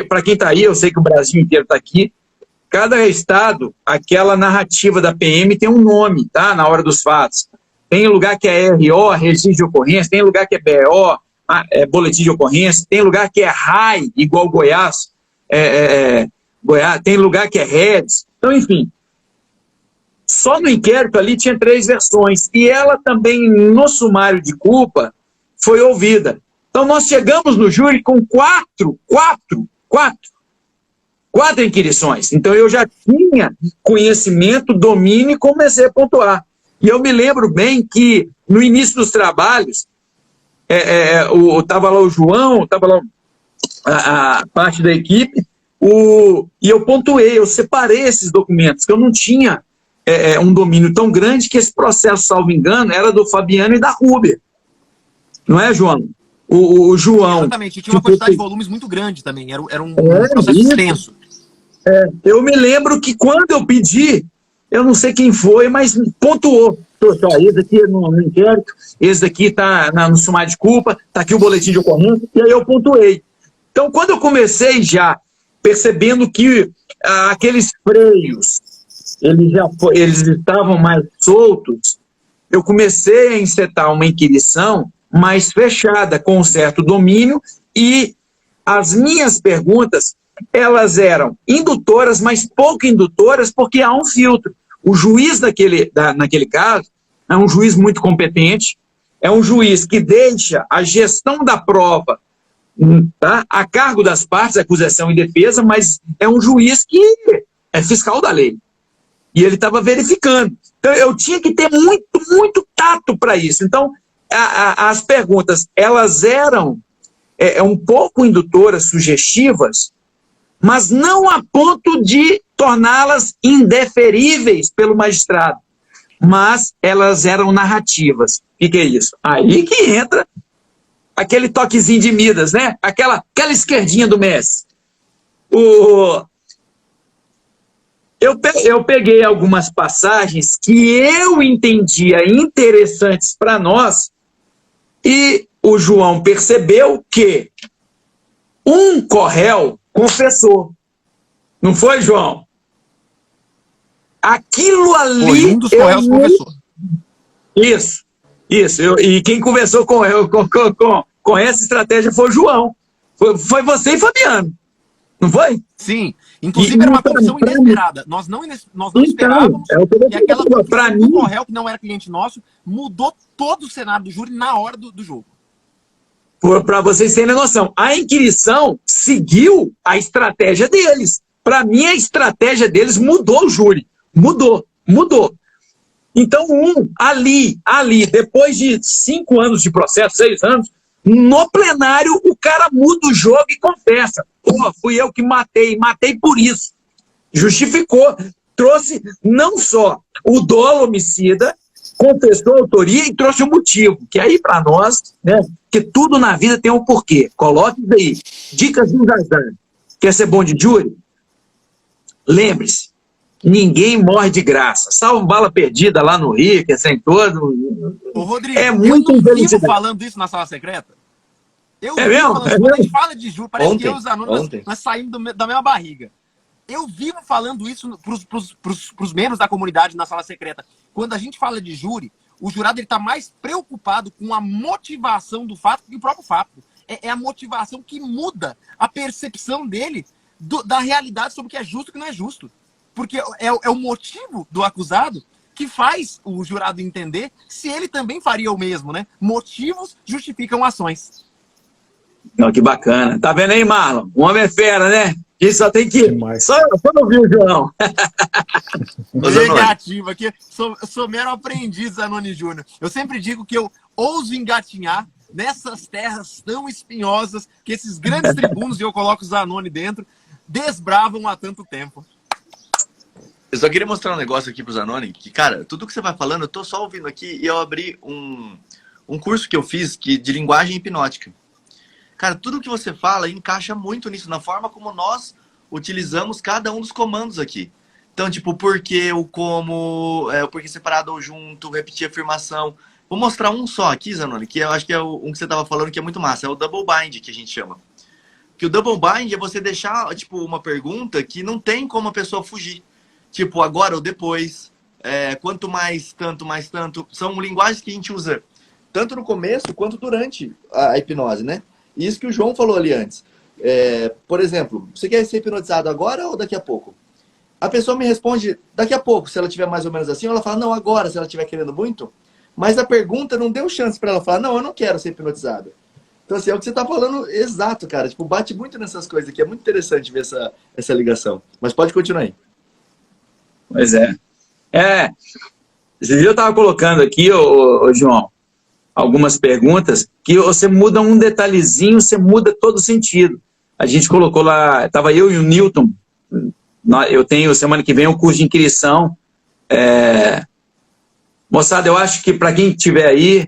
Para quem está aí, eu sei que o Brasil inteiro está aqui. Cada estado, aquela narrativa da PM tem um nome, tá? Na hora dos fatos. Tem lugar que é RO, registro de ocorrência, tem lugar que é BO, boletim de ocorrência, tem lugar que é RAI, igual Goiás, Goiás, tem lugar que é REDS. Então, enfim, só no inquérito ali tinha 3 versões. E ela também, no sumário de culpa, foi ouvida. Então, nós chegamos no júri com 4 inquirições. Então, eu já tinha conhecimento, domínio e comecei a pontuar. E eu me lembro bem que, no início dos trabalhos, estava lá o João, estava lá a parte da equipe, e eu pontuei, eu separei esses documentos, que eu não tinha um domínio tão grande que esse processo, salvo engano, era do Fabiano e da Rúbia. Não é, João? O João... Exatamente, tinha uma quantidade de volumes muito grande também, era um processo extenso. Eu me lembro que quando eu pedi, eu não sei quem foi, mas pontuou. Esse daqui no inquérito, esse daqui está no sumário de culpa, está aqui o boletim de ocorrência, e aí eu pontuei. Então, quando eu comecei já percebendo que aqueles freios, eles estavam mais soltos, eu comecei a encetar uma inquirição mais fechada, com um certo domínio, e as minhas perguntas, elas eram indutoras, mas pouco indutoras, porque há um filtro. O juiz naquele caso é um juiz muito competente, é um juiz que deixa a gestão da prova, tá, a cargo das partes, acusação e defesa, mas é um juiz que é fiscal da lei. E ele estava verificando. Então, eu tinha que ter muito, muito tato para isso. Então, as perguntas, elas eram um pouco indutoras, sugestivas, mas não a ponto de torná-las indeferíveis pelo magistrado. Mas elas eram narrativas. O que é isso? Aí que entra aquele toquezinho de Midas, né? Aquela esquerdinha do Messi. Eu peguei algumas passagens que eu entendia interessantes para nós e o João percebeu que um corréu confessou. Não foi, João? Aquilo ali... Foi, um dos corréus confessou. Isso. E quem conversou com essa estratégia foi o João. Foi você e Fabiano. Não foi? Sim. Inclusive, era uma confissão inesperada. Nós não esperávamos. E aquela confissão do corréu, que não era cliente nosso, mudou todo o cenário do júri na hora do jogo. Para vocês terem noção, a inquirição seguiu a estratégia deles. Para mim, a estratégia deles mudou o júri. Mudou. Então, ali, depois de 5 anos de processo, 6 anos, no plenário, o cara muda o jogo e confessa. Pô, fui eu que matei por isso. Justificou, trouxe não só o dolo homicida, confessou a autoria e trouxe o motivo, que aí para nós, né, que tudo na vida tem um porquê. Coloque isso aí. Dicas do Zazar. Quer ser bom de júri? Lembre-se, ninguém morre de graça. Salvo bala perdida lá no Rio, que é sem todo. Ô, Rodrigo, muito eu não vivo falando isso na sala secreta. Mesmo? Quando a gente fala de júri, parece que eu e os alunos nós saímos da mesma barriga. Eu vivo falando isso para os membros da comunidade na sala secreta. Quando a gente fala de júri, o jurado está mais preocupado com a motivação do fato que o próprio fato. É a motivação que muda a percepção dele da realidade sobre o que é justo e o que não é justo. Porque é o motivo do acusado que faz o jurado entender se ele também faria o mesmo, né? Motivos justificam ações. Não, que bacana. Tá vendo aí, Marlon? O homem é fera, né? Isso só tem que... Só não viu, João. Negativo aqui. Sou mero aprendiz, Zanoni Júnior. Eu sempre digo que eu ouso engatinhar nessas terras tão espinhosas que esses grandes tribunos, e eu coloco o Zanoni dentro, desbravam há tanto tempo. Eu só queria mostrar um negócio aqui pro Zanoni, que, cara, tudo que você vai falando, eu tô só ouvindo aqui e eu abri um curso que eu fiz de linguagem hipnótica. Cara, tudo que você fala encaixa muito nisso, na forma como nós utilizamos cada um dos comandos aqui. Então, tipo, o porquê, o como, o porquê separado ou junto, repetir a afirmação. Vou mostrar um só aqui, Zanoni, que eu acho que é um que você tava falando que é muito massa, é o double bind, que a gente chama. Que o double bind é você deixar, tipo, uma pergunta que não tem como a pessoa fugir. Tipo, agora ou depois, quanto mais, tanto, mais tanto. São linguagens que a gente usa tanto no começo quanto durante a hipnose, né? Isso que o João falou ali antes. Por exemplo, você quer ser hipnotizado agora ou daqui a pouco? A pessoa me responde daqui a pouco, se ela tiver mais ou menos assim, ou ela fala, não, agora, se ela estiver querendo muito. Mas a pergunta não deu chance para ela falar, não, eu não quero ser hipnotizada. Então, assim, é o que você está falando exato, cara. Tipo, bate muito nessas coisas aqui. É muito interessante ver essa ligação. Mas pode continuar aí. Pois é. Eu estava colocando aqui, ô, João, algumas perguntas que você muda um detalhezinho, você muda todo o sentido. A gente colocou lá, estava eu e o Newton, eu tenho semana que vem um curso de inquirição. Moçada, eu acho que para quem estiver aí,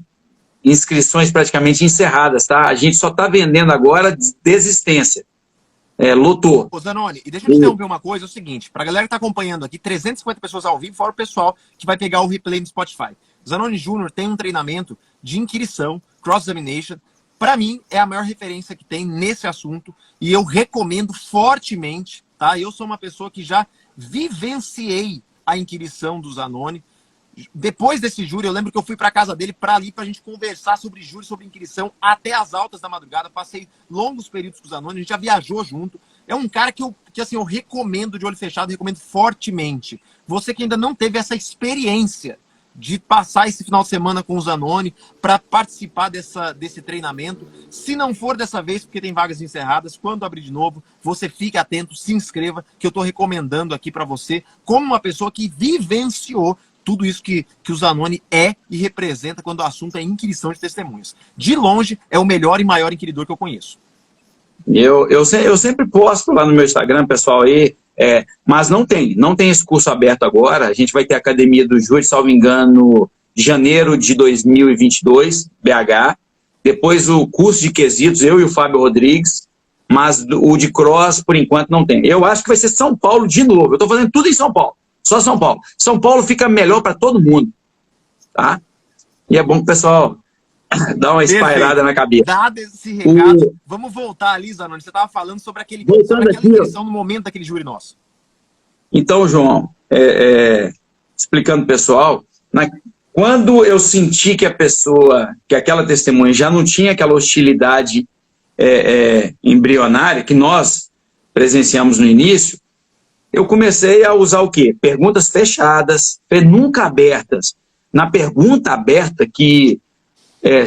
inscrições praticamente encerradas, tá? A gente só está vendendo agora desistência. Lotou. Ô, Zanoni, e deixa eu te interromper uma coisa, é o seguinte, pra galera que tá acompanhando aqui, 350 pessoas ao vivo, fora o pessoal que vai pegar o replay no Spotify. Zanoni Júnior tem um treinamento de inquirição, cross-examination, pra mim é a maior referência que tem nesse assunto, e eu recomendo fortemente, tá? Eu sou uma pessoa que já vivenciei a inquirição do Zanoni. Depois desse júri, eu lembro que eu fui pra casa dele pra gente conversar sobre júri, sobre inquirição, até as altas da madrugada. Passei longos períodos com o Zanoni, a gente já viajou junto. É um cara que eu recomendo de olho fechado, recomendo fortemente. Você que ainda não teve essa experiência de passar esse final de semana com o Zanoni para participar desse treinamento, se não for dessa vez, porque tem vagas encerradas, quando abrir de novo, você fique atento, se inscreva, que eu estou recomendando aqui para você, como uma pessoa que vivenciou tudo isso que o Zanoni é e representa quando o assunto é inquirição de testemunhas. De longe, é o melhor e maior inquiridor que eu conheço. Eu sempre posto lá no meu Instagram, pessoal, aí, mas não tem esse curso aberto agora. A gente vai ter a Academia do Júri, salvo engano, janeiro de 2022, BH. Depois o curso de quesitos, eu e o Fábio Rodrigues, mas o de cross, por enquanto, não tem. Eu acho que vai ser São Paulo de novo. Eu estou fazendo tudo em São Paulo. Só São Paulo. São Paulo fica melhor para todo mundo, tá? E é bom que o pessoal dá uma espairada na cabeça. Dado esse recado, vamos voltar ali, Zanoni. Você estava falando sobre aquela inquirição no momento daquele júri nosso. Então, João, explicando pro pessoal, quando eu senti que que aquela testemunha já não tinha aquela hostilidade embrionária que nós presenciamos no início, eu comecei a usar o quê? Perguntas fechadas, nunca abertas. Na pergunta aberta, que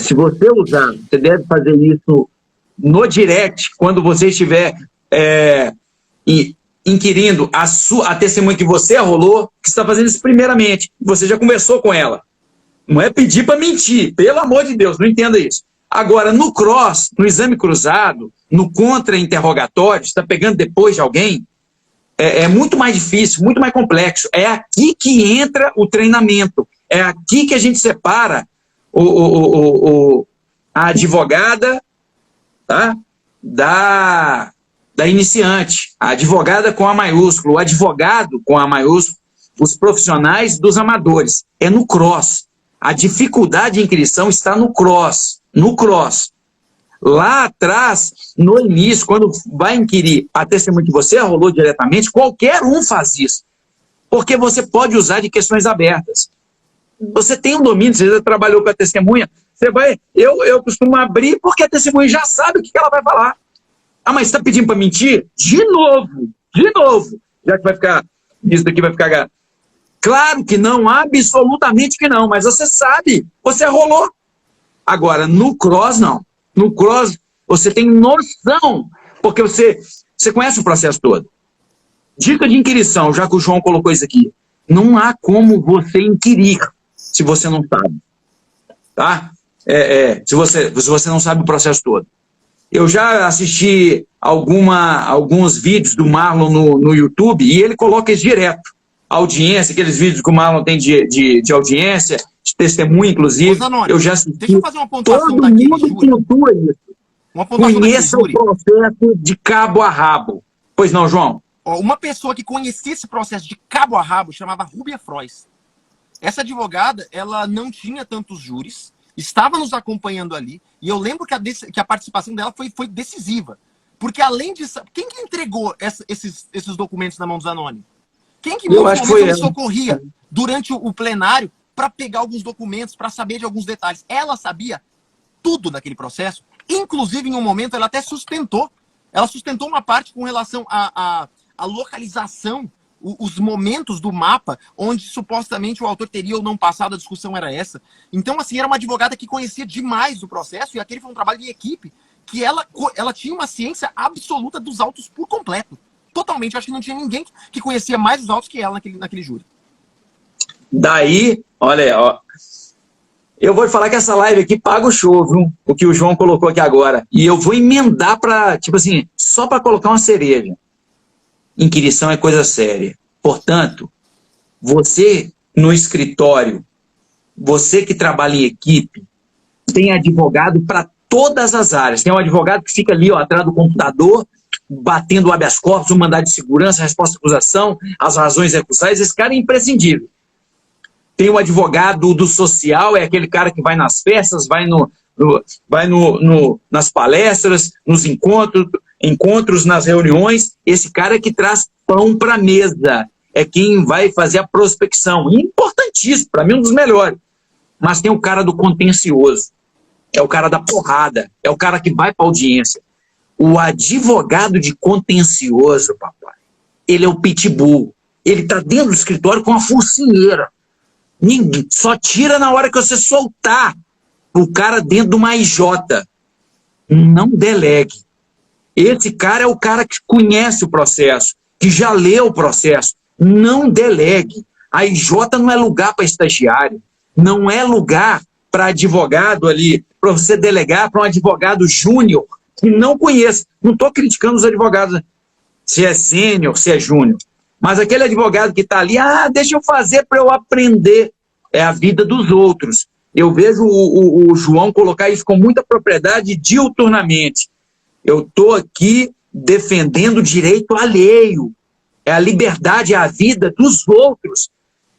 se você usar, você deve fazer isso no direct, quando você estiver inquirindo a testemunha que você arrolou, que você está fazendo isso primeiramente. Você já conversou com ela. Não é pedir para mentir, pelo amor de Deus, não entenda isso. Agora, no cross, no exame cruzado, no contra-interrogatório, você está pegando depois de alguém, é muito mais difícil, muito mais complexo. É aqui que entra o treinamento. É aqui que a gente separa a advogada, tá, da iniciante. A advogada com A maiúsculo, o advogado com A maiúsculo, os profissionais dos amadores. É no cross. A dificuldade de inquirição está no cross. No cross. Lá atrás, no início, quando vai inquirir a testemunha que você arrolou diretamente, qualquer um faz isso. Porque você pode usar de questões abertas. Você tem um domínio, você já trabalhou com a testemunha, você vai... Eu costumo abrir porque a testemunha já sabe o que ela vai falar. Ah, mas você está pedindo para mentir? De novo. Já que vai ficar... Isso daqui vai ficar... Claro que não, absolutamente que não, mas você sabe, você arrolou. Agora, no cross, não. No cross, você tem noção, porque você conhece o processo todo. Dica de inquirição, já que o João colocou isso aqui. Não há como você inquirir se você não sabe. Tá? Se você não sabe o processo todo. Eu já assisti alguns vídeos do Marlon no YouTube e ele coloca isso direto. Audiência, aqueles vídeos que o Marlon tem de audiência, de testemunha, inclusive. Zanoni, eu já assisti. deixa eu fazer uma pontuação Todo daquele mundo júri. pontua isso. Uma pontuação Conheça o processo de cabo a rabo. Pois não, João? Uma pessoa que conhecia esse processo de cabo a rabo chamava Rúbia Frois. Essa advogada, ela não tinha tantos júris, estava nos acompanhando ali, e eu lembro que a participação dela foi decisiva. Porque além disso, quem que entregou esses documentos na mão do Zanoni? Quem que me socorria durante o plenário para pegar alguns documentos, para saber de alguns detalhes? Ela sabia tudo daquele processo, inclusive em um momento ela até sustentou uma parte com relação à localização, os momentos do mapa onde supostamente o autor teria ou não passado, a discussão era essa. Então, assim, era uma advogada que conhecia demais o processo, e aquele foi um trabalho de equipe, que ela tinha uma ciência absoluta dos autos por completo. Totalmente. Eu acho que não tinha ninguém que conhecia mais os autos que ela naquele júri. Daí, olha, ó, eu vou te falar que essa live aqui paga o show, viu? O que o João colocou aqui agora. E eu vou emendar para, tipo assim, só para colocar uma cereja. Inquirição é coisa séria. Portanto, você no escritório, você que trabalha em equipe, tem advogado para todas as áreas. Tem um advogado que fica ali, ó, atrás do computador, batendo o habeas corpus, o mandado de segurança, a resposta à acusação, as razões recursais. Esse cara é imprescindível. Tem o advogado do social, é aquele cara que vai nas festas, vai nas palestras, nos encontros, nas reuniões. Esse cara que traz pão para a mesa, é quem vai fazer a prospecção. Importantíssimo, para mim um dos melhores. Mas tem o cara do contencioso, é o cara da porrada, é o cara que vai para audiência. O advogado de contencioso, papai, ele é o pitbull. Ele está dentro do escritório com a focinheira. Ninguém, só tira na hora que você soltar o cara dentro de uma IJ. Não delegue. Esse cara é o cara que conhece o processo, que já leu o processo. Não delegue. A IJ não é lugar para estagiário, não é lugar para advogado ali, para você delegar para um advogado júnior que não conhece. Não estou criticando os advogados, se é sênior, se é júnior. Mas aquele advogado que está ali, deixa eu fazer para eu aprender. É a vida dos outros. Eu vejo o João colocar isso com muita propriedade diuturnamente. Eu estou aqui defendendo o direito alheio. É a liberdade, é a vida dos outros.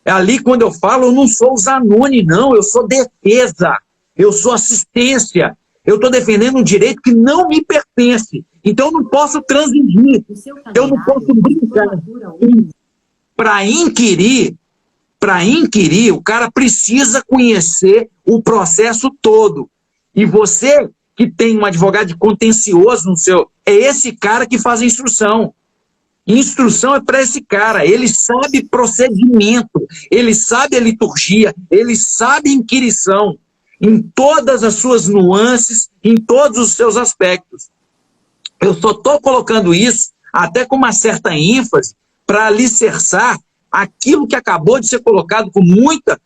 É ali quando eu falo, eu não sou o Zanoni, não. Eu sou defesa. Eu sou assistência. Eu estou defendendo um direito que não me pertence. Então eu não posso transigir. Eu não posso brincar. Para inquirir, o cara precisa conhecer o processo todo. E você que tem um advogado de contencioso no seu... É esse cara que faz a instrução. Instrução é para esse cara. Ele sabe procedimento, ele sabe a liturgia, ele sabe inquirição, em todas as suas nuances, em todos os seus aspectos. Eu só estou colocando isso, até com uma certa ênfase, para alicerçar aquilo que acabou de ser colocado com muita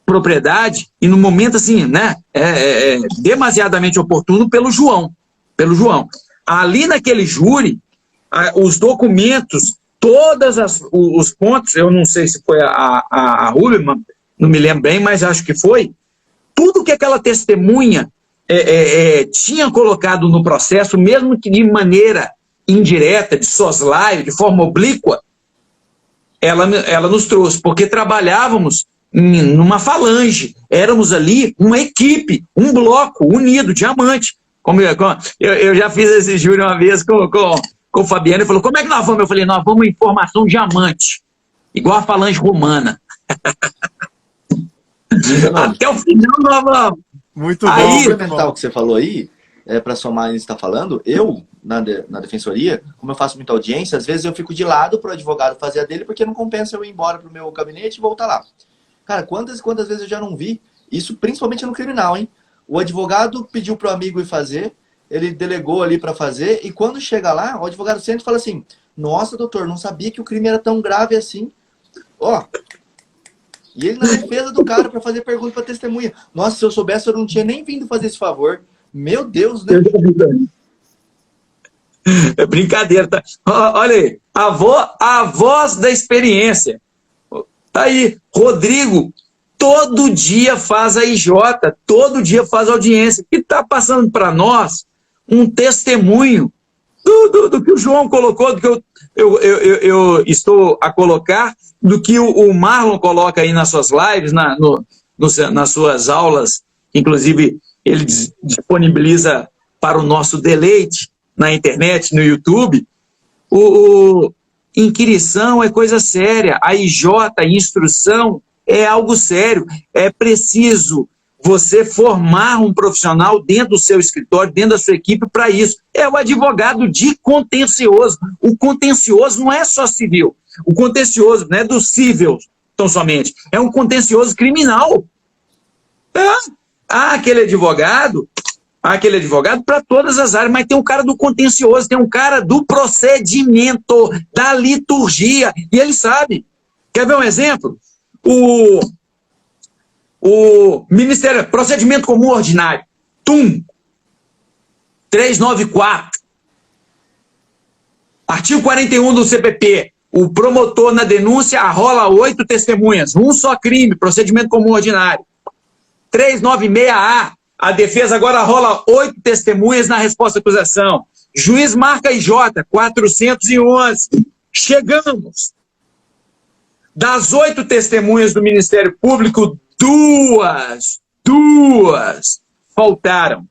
propriedade e no momento assim, né, demasiadamente oportuno pelo João. Ali naquele júri, os documentos, os pontos, eu não sei se foi a Rubman, não me lembro bem, mas acho que foi, tudo que aquela testemunha tinha colocado no processo, mesmo que de maneira indireta, de soslaio, de forma oblíqua, ela nos trouxe, porque trabalhávamos numa falange, éramos ali uma equipe, um bloco unido, diamante. Eu já fiz esse júri uma vez com o Fabiano, ele falou, como é que nós vamos? Eu falei, nós vamos em formação diamante, igual a falange romana. Até o final nós vamos. Muito bom. Aí, complementar o que você falou aí, para somar isso que você está falando, eu, na defensoria, como eu faço muita audiência, às vezes eu fico de lado para o advogado fazer a dele, porque não compensa eu ir embora para o meu gabinete e voltar lá. Cara, quantas vezes eu já não vi isso, principalmente no criminal, hein? O advogado pediu para o amigo ir fazer, ele delegou ali para fazer, e quando chega lá, o advogado senta e fala assim, nossa, doutor, não sabia que o crime era tão grave assim. Ó, e ele na defesa do cara para fazer pergunta para testemunha. Nossa, se eu soubesse, eu não tinha nem vindo fazer esse favor. Meu Deus, né? É brincadeira, tá? Olha aí, a voz da experiência. Tá aí, Rodrigo, todo dia faz a IJ, todo dia faz audiência, e está passando para nós um testemunho do que o João colocou, do que eu estou a colocar, do que o Marlon coloca aí nas suas lives, nas suas aulas, inclusive ele disponibiliza para o nosso deleite na internet, no YouTube. Inquirição é coisa séria, a IJ, a instrução, é algo sério. É preciso você formar um profissional dentro do seu escritório, dentro da sua equipe para isso. É o advogado de contencioso. O contencioso não é só civil. O contencioso não é do civil, tão somente. É um contencioso criminal. Aquele advogado para todas as áreas, mas tem um cara do contencioso, tem um cara do procedimento, da liturgia, e ele sabe. Quer ver um exemplo? O Ministério, Procedimento Comum Ordinário, TUM, 394, artigo 41 do CPP, o promotor na denúncia arrola 8 testemunhas, um só crime, Procedimento Comum Ordinário. 396A, a defesa agora arrola 8 testemunhas na resposta à acusação. Juiz marca IJ, 411. Chegamos. Das 8 testemunhas do Ministério Público, duas faltaram.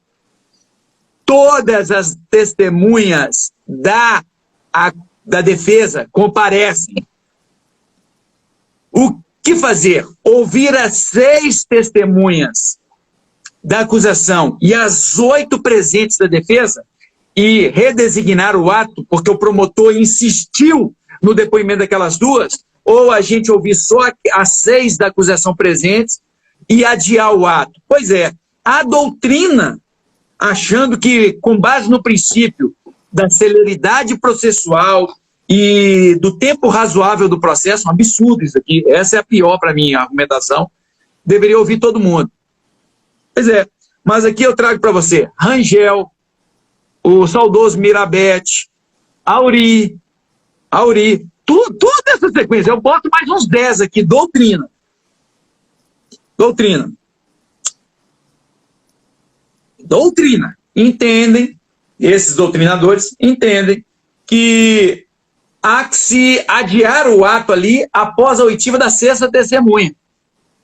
Todas as testemunhas da defesa comparecem. O que fazer? Ouvir as 6 testemunhas da acusação e as 8 presentes da defesa e redesignar o ato, porque o promotor insistiu no depoimento daquelas duas, ou a gente ouvir só as 6 da acusação presentes e adiar o ato. Pois é, a doutrina, achando que, com base no princípio da celeridade processual e do tempo razoável do processo, um absurdo isso aqui, essa é a pior para mim, a argumentação, deveria ouvir todo mundo. Pois é, mas aqui eu trago para você Rangel, o saudoso Mirabete, Auri, tudo essa sequência. Eu boto mais uns 10 aqui, doutrina. Entendem, esses doutrinadores entendem que há que se adiar o ato ali após a oitiva da 6ª testemunha.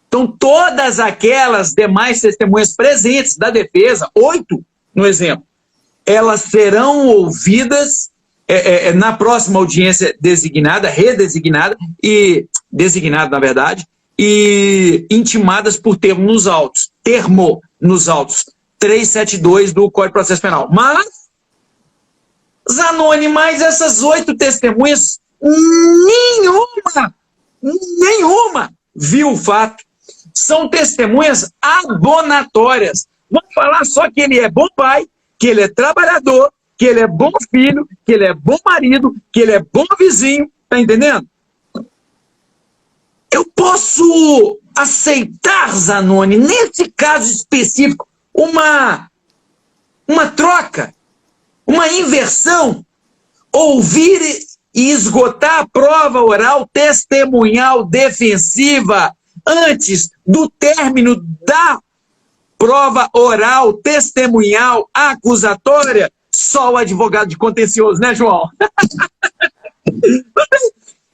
Então, todas aquelas demais testemunhas presentes da defesa, 8 no exemplo, elas serão ouvidas na próxima audiência designada, redesignada, designada, na verdade, e intimadas por termo nos autos 372 do Código de Processo Penal. Mas, Zanoni, mais essas 8 testemunhas, nenhuma viu o fato. São testemunhas abonatórias. Vamos falar só que ele é bom pai, que ele é trabalhador, que ele é bom filho, que ele é bom marido, que ele é bom vizinho. Tá entendendo? Eu posso aceitar, Zanoni, nesse caso específico, uma troca, uma inversão, ouvir e esgotar a prova oral testemunhal defensiva antes do término da prova oral testemunhal acusatória. Só o advogado de contencioso, né, João?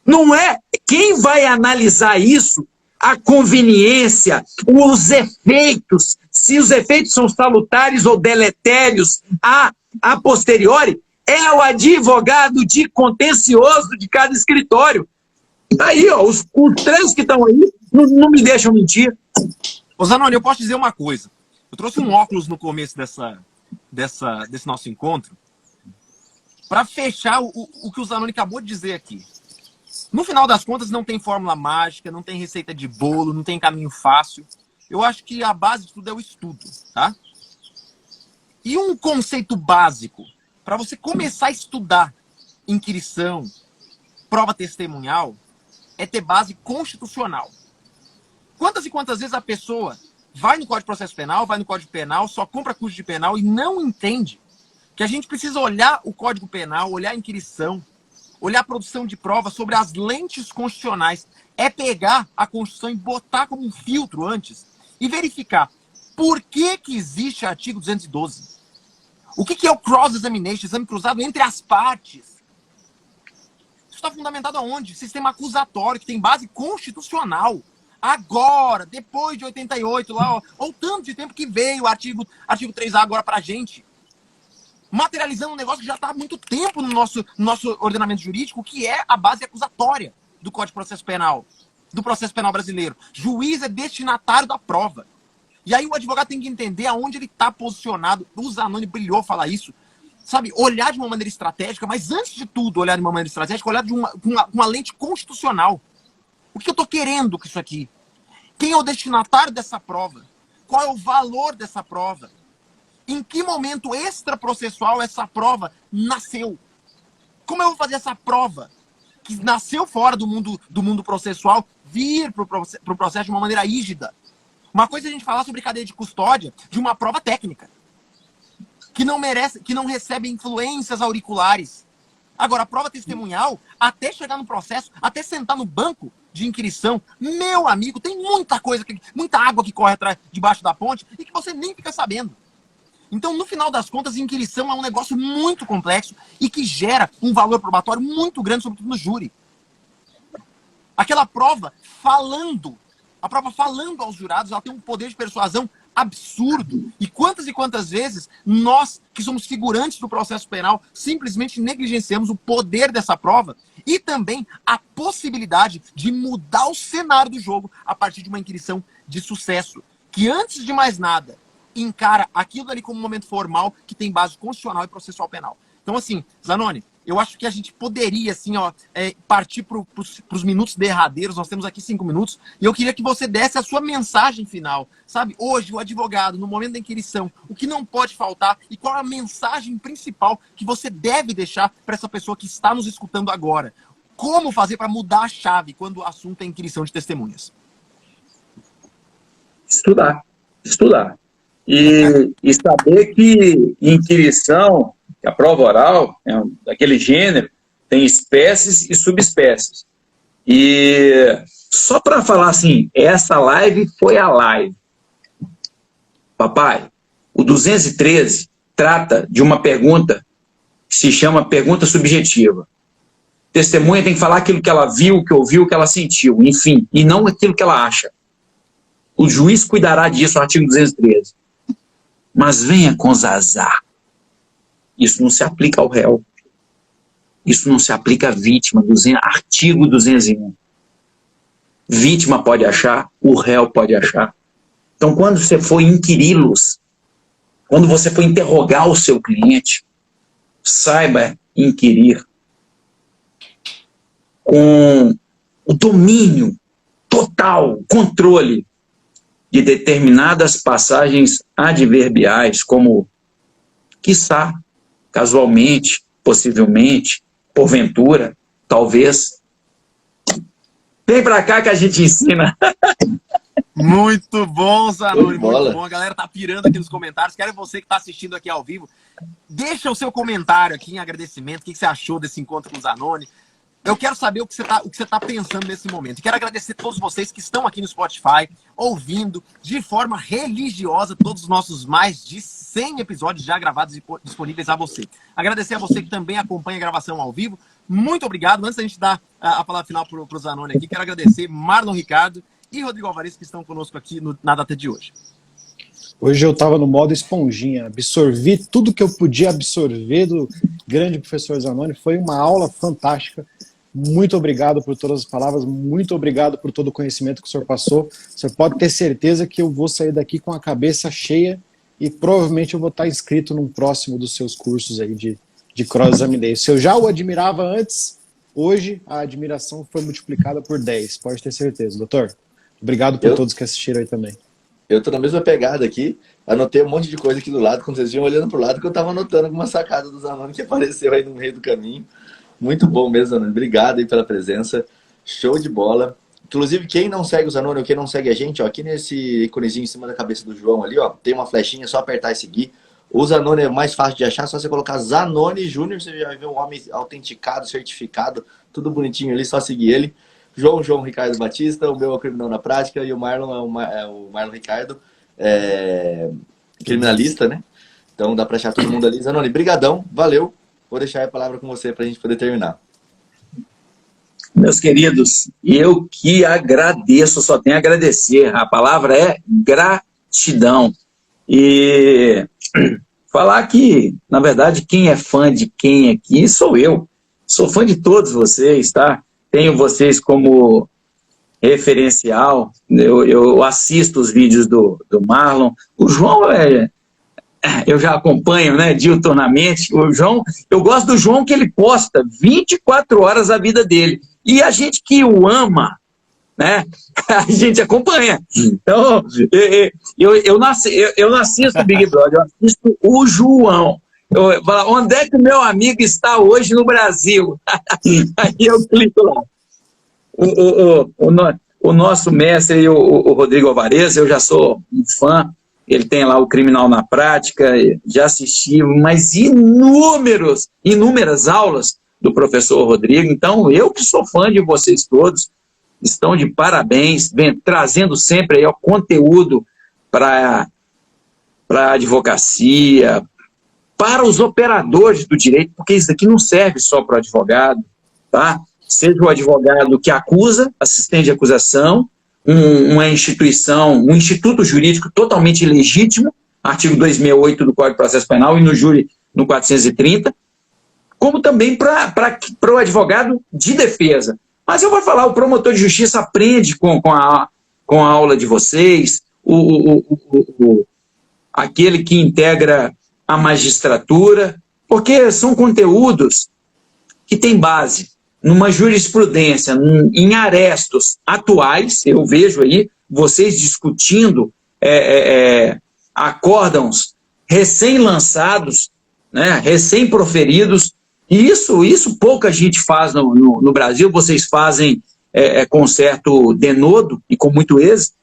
Não é? Quem vai analisar isso, a conveniência, os efeitos, se os efeitos são salutares ou deletérios a posteriori, é o advogado de contencioso de cada escritório. Aí, ó, os 3 que estão aí não me deixam mentir. Ô Zanoni, eu posso dizer uma coisa. Eu trouxe um óculos no começo desse nosso encontro para fechar o que o Zanoni acabou de dizer aqui. No final das contas, não tem fórmula mágica, não tem receita de bolo, não tem caminho fácil. Eu acho que a base de tudo é o estudo, tá? E um conceito básico para você começar a estudar inquirição, prova testemunhal, é ter base constitucional. Quantas e quantas vezes a pessoa vai no Código de Processo Penal, vai no Código Penal, só compra curso de penal e não entende que a gente precisa olhar o Código Penal, olhar a inquirição, olhar a produção de prova sobre as lentes constitucionais. É pegar a Constituição e botar como um filtro antes e verificar por que existe o artigo 212. O que é o cross-examination, exame cruzado entre as partes? Isso está fundamentado aonde? Sistema acusatório, que tem base constitucional. Agora, depois de 88, lá, ou tanto de tempo que veio o artigo 3A agora pra gente. Materializando um negócio que já está há muito tempo no nosso ordenamento jurídico, que é a base acusatória do Código de Processo Penal, do processo penal brasileiro. Juiz é destinatário da prova. E aí o advogado tem que entender aonde ele está posicionado. O Zanoni brilhou falar isso. Sabe, olhar de uma maneira estratégica, mas antes de tudo olhar de uma maneira estratégica, olhar com uma lente constitucional. O que eu estou querendo com isso aqui? Quem é o destinatário dessa prova? Qual é o valor dessa prova? Em que momento extraprocessual essa prova nasceu? Como eu vou fazer essa prova que nasceu fora do mundo processual vir para o processo de uma maneira rígida? Uma coisa é a gente falar sobre cadeia de custódia de uma prova técnica que não recebe influências auriculares. Agora, a prova testemunhal, até chegar no processo, até sentar no banco de inquirição, meu amigo, tem muita coisa, muita água que corre atrás, debaixo da ponte e que você nem fica sabendo. Então, no final das contas, a inquirição é um negócio muito complexo e que gera um valor probatório muito grande, sobretudo no júri. Aquela prova falando aos jurados, ela tem um poder de persuasão absurdo. E quantas vezes nós, que somos figurantes do processo penal, simplesmente negligenciamos o poder dessa prova e também a possibilidade de mudar o cenário do jogo a partir de uma inquirição de sucesso, que antes de mais nada encara aquilo ali como um momento formal que tem base constitucional e processual penal. Então, assim, Zanoni, eu acho que a gente poderia, assim, partir para os minutos derradeiros. Nós temos aqui 5 minutos. E eu queria que você desse a sua mensagem final. Sabe, hoje, o advogado, no momento da inquirição, o que não pode faltar e qual a mensagem principal que você deve deixar para essa pessoa que está nos escutando agora. Como fazer para mudar a chave quando o assunto é inquirição de testemunhas? Estudar. E saber que inquirição, que a prova oral, daquele gênero, tem espécies e subespécies. E só para falar assim, essa live foi a live. Papai, o 213 trata de uma pergunta que se chama pergunta subjetiva. Testemunha tem que falar aquilo que ela viu, que ouviu, que ela sentiu, enfim, e não aquilo que ela acha. O juiz cuidará disso, artigo 213. Mas venha com zazá. Isso não se aplica ao réu. Isso não se aplica à vítima. Artigo 201. Vítima pode achar, o réu pode achar. Então, quando você for inquiri-los, quando você for interrogar o seu cliente, saiba inquirir com o domínio total, controle de determinadas passagens adverbiais, como quiçá, casualmente, possivelmente, porventura, talvez. Vem pra cá que a gente ensina. Muito bom, Zanoni, muito bom. Bola. A galera tá pirando aqui nos comentários. Quero você que tá assistindo aqui ao vivo, deixa o seu comentário aqui em agradecimento. O que você achou desse encontro com o Zanoni? Eu quero saber o que você tá pensando nesse momento. Quero agradecer a todos vocês que estão aqui no Spotify, ouvindo de forma religiosa todos os nossos mais de 100 episódios já gravados e disponíveis a você. Agradecer a você que também acompanha a gravação ao vivo. Muito obrigado. Antes da gente dar a palavra final para o Zanoni aqui, quero agradecer Marlon Ricardo e Rodrigo Alvarez que estão conosco aqui na data de hoje. Hoje eu estava no modo esponjinha, absorvi tudo que eu podia absorver do grande professor Zanoni. Foi uma aula fantástica. Muito obrigado por todas as palavras, muito obrigado por todo o conhecimento que o senhor passou. Você pode ter certeza que eu vou sair daqui com a cabeça cheia e provavelmente eu vou estar inscrito num próximo dos seus cursos aí de cross-examination. Se eu já o admirava antes, hoje a admiração foi multiplicada por 10, pode ter certeza. Doutor, obrigado por todos que assistiram aí também. Eu tô na mesma pegada aqui, anotei um monte de coisa aqui do lado, quando vocês iam olhando pro lado, que eu tava anotando alguma sacada do Zanoni que apareceu aí no meio do caminho. Muito bom mesmo, Zanoni. Obrigado aí pela presença. Show de bola. Inclusive, quem não segue o Zanoni ou quem não segue a gente, ó, aqui nesse íconezinho em cima da cabeça do João ali, ó, tem uma flechinha, é só apertar e seguir. O Zanoni é mais fácil de achar, só você colocar Zanoni Júnior, você já vai ver um homem autenticado, certificado, tudo bonitinho ali, só seguir ele. João Ricardo Batista, o meu é o Criminal na Prática, e o Marlon é o Marlon Ricardo, criminalista, né? Então dá pra achar todo mundo ali. Zanoni, brigadão, valeu. Vou deixar a palavra com você pra gente poder terminar. Meus queridos, eu que agradeço, só tenho a agradecer. A palavra é gratidão. E falar que, na verdade, quem é fã de quem aqui sou eu. Sou fã de todos vocês, tá? Tenho vocês como referencial. Eu assisto os vídeos do Marlon. O João eu já acompanho, né, diuturnamente. O João, eu gosto do João que ele posta 24 horas a vida dele. E a gente que o ama, né, a gente acompanha. Então, eu não assisto o Big Brother, eu assisto o João. Eu falo, onde é que o meu amigo está hoje no Brasil? Aí eu clico lá. O nosso mestre, o Rodrigo Alvarez, eu já sou um fã. Ele tem lá o Criminal na Prática, já assisti mais inúmeras aulas do professor Rodrigo. Então, eu que sou fã de vocês todos, estão de parabéns, trazendo sempre aí o conteúdo para a advocacia, para os operadores do direito, porque isso aqui não serve só para o advogado, tá? Seja o advogado que acusa, assistente de acusação, uma instituição, um instituto jurídico totalmente legítimo, artigo 268 do Código de Processo Penal e no júri no 430, como também para o advogado de defesa. Mas eu vou falar, o promotor de justiça aprende com a aula de vocês, aquele que integra a magistratura, porque são conteúdos que têm base numa jurisprudência, em arestos atuais. Eu vejo aí vocês discutindo acórdãos recém-lançados, né, recém-proferidos, e isso pouca gente faz no Brasil. Vocês fazem com certo denodo e com muito êxito,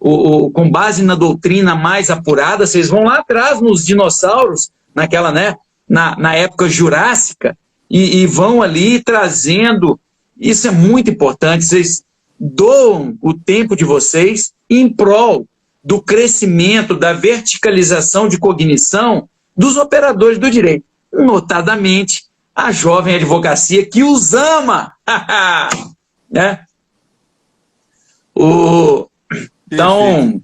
com base na doutrina mais apurada. Vocês vão lá atrás nos dinossauros, naquela, né, na época jurássica, e vão ali trazendo. Isso é muito importante. Vocês doam o tempo de vocês em prol do crescimento, da verticalização de cognição dos operadores do direito, notadamente a jovem advocacia que os ama. Né? Então,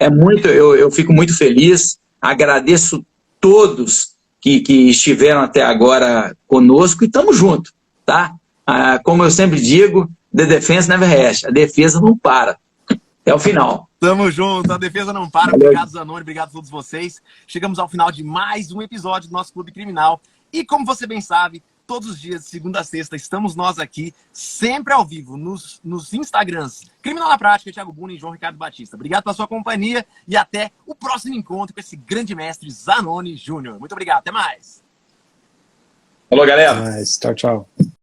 eu fico muito feliz, agradeço todos que estiveram até agora conosco, e estamos juntos, tá? Como eu sempre digo, the defense never rests, a defesa não para, até o final. Tamo junto, a defesa não para. Obrigado, Zanoni, obrigado a todos vocês. Chegamos ao final de mais um episódio do nosso Clube Criminal, e como você bem sabe, todos os dias, de segunda a sexta, estamos nós aqui, sempre ao vivo, nos Instagrams Criminal na Prática, Thiago Buna e João Ricardo Batista. Obrigado pela sua companhia e até o próximo encontro com esse grande mestre Zanoni Júnior. Muito obrigado, até mais. Falou, galera. Tchau, tchau.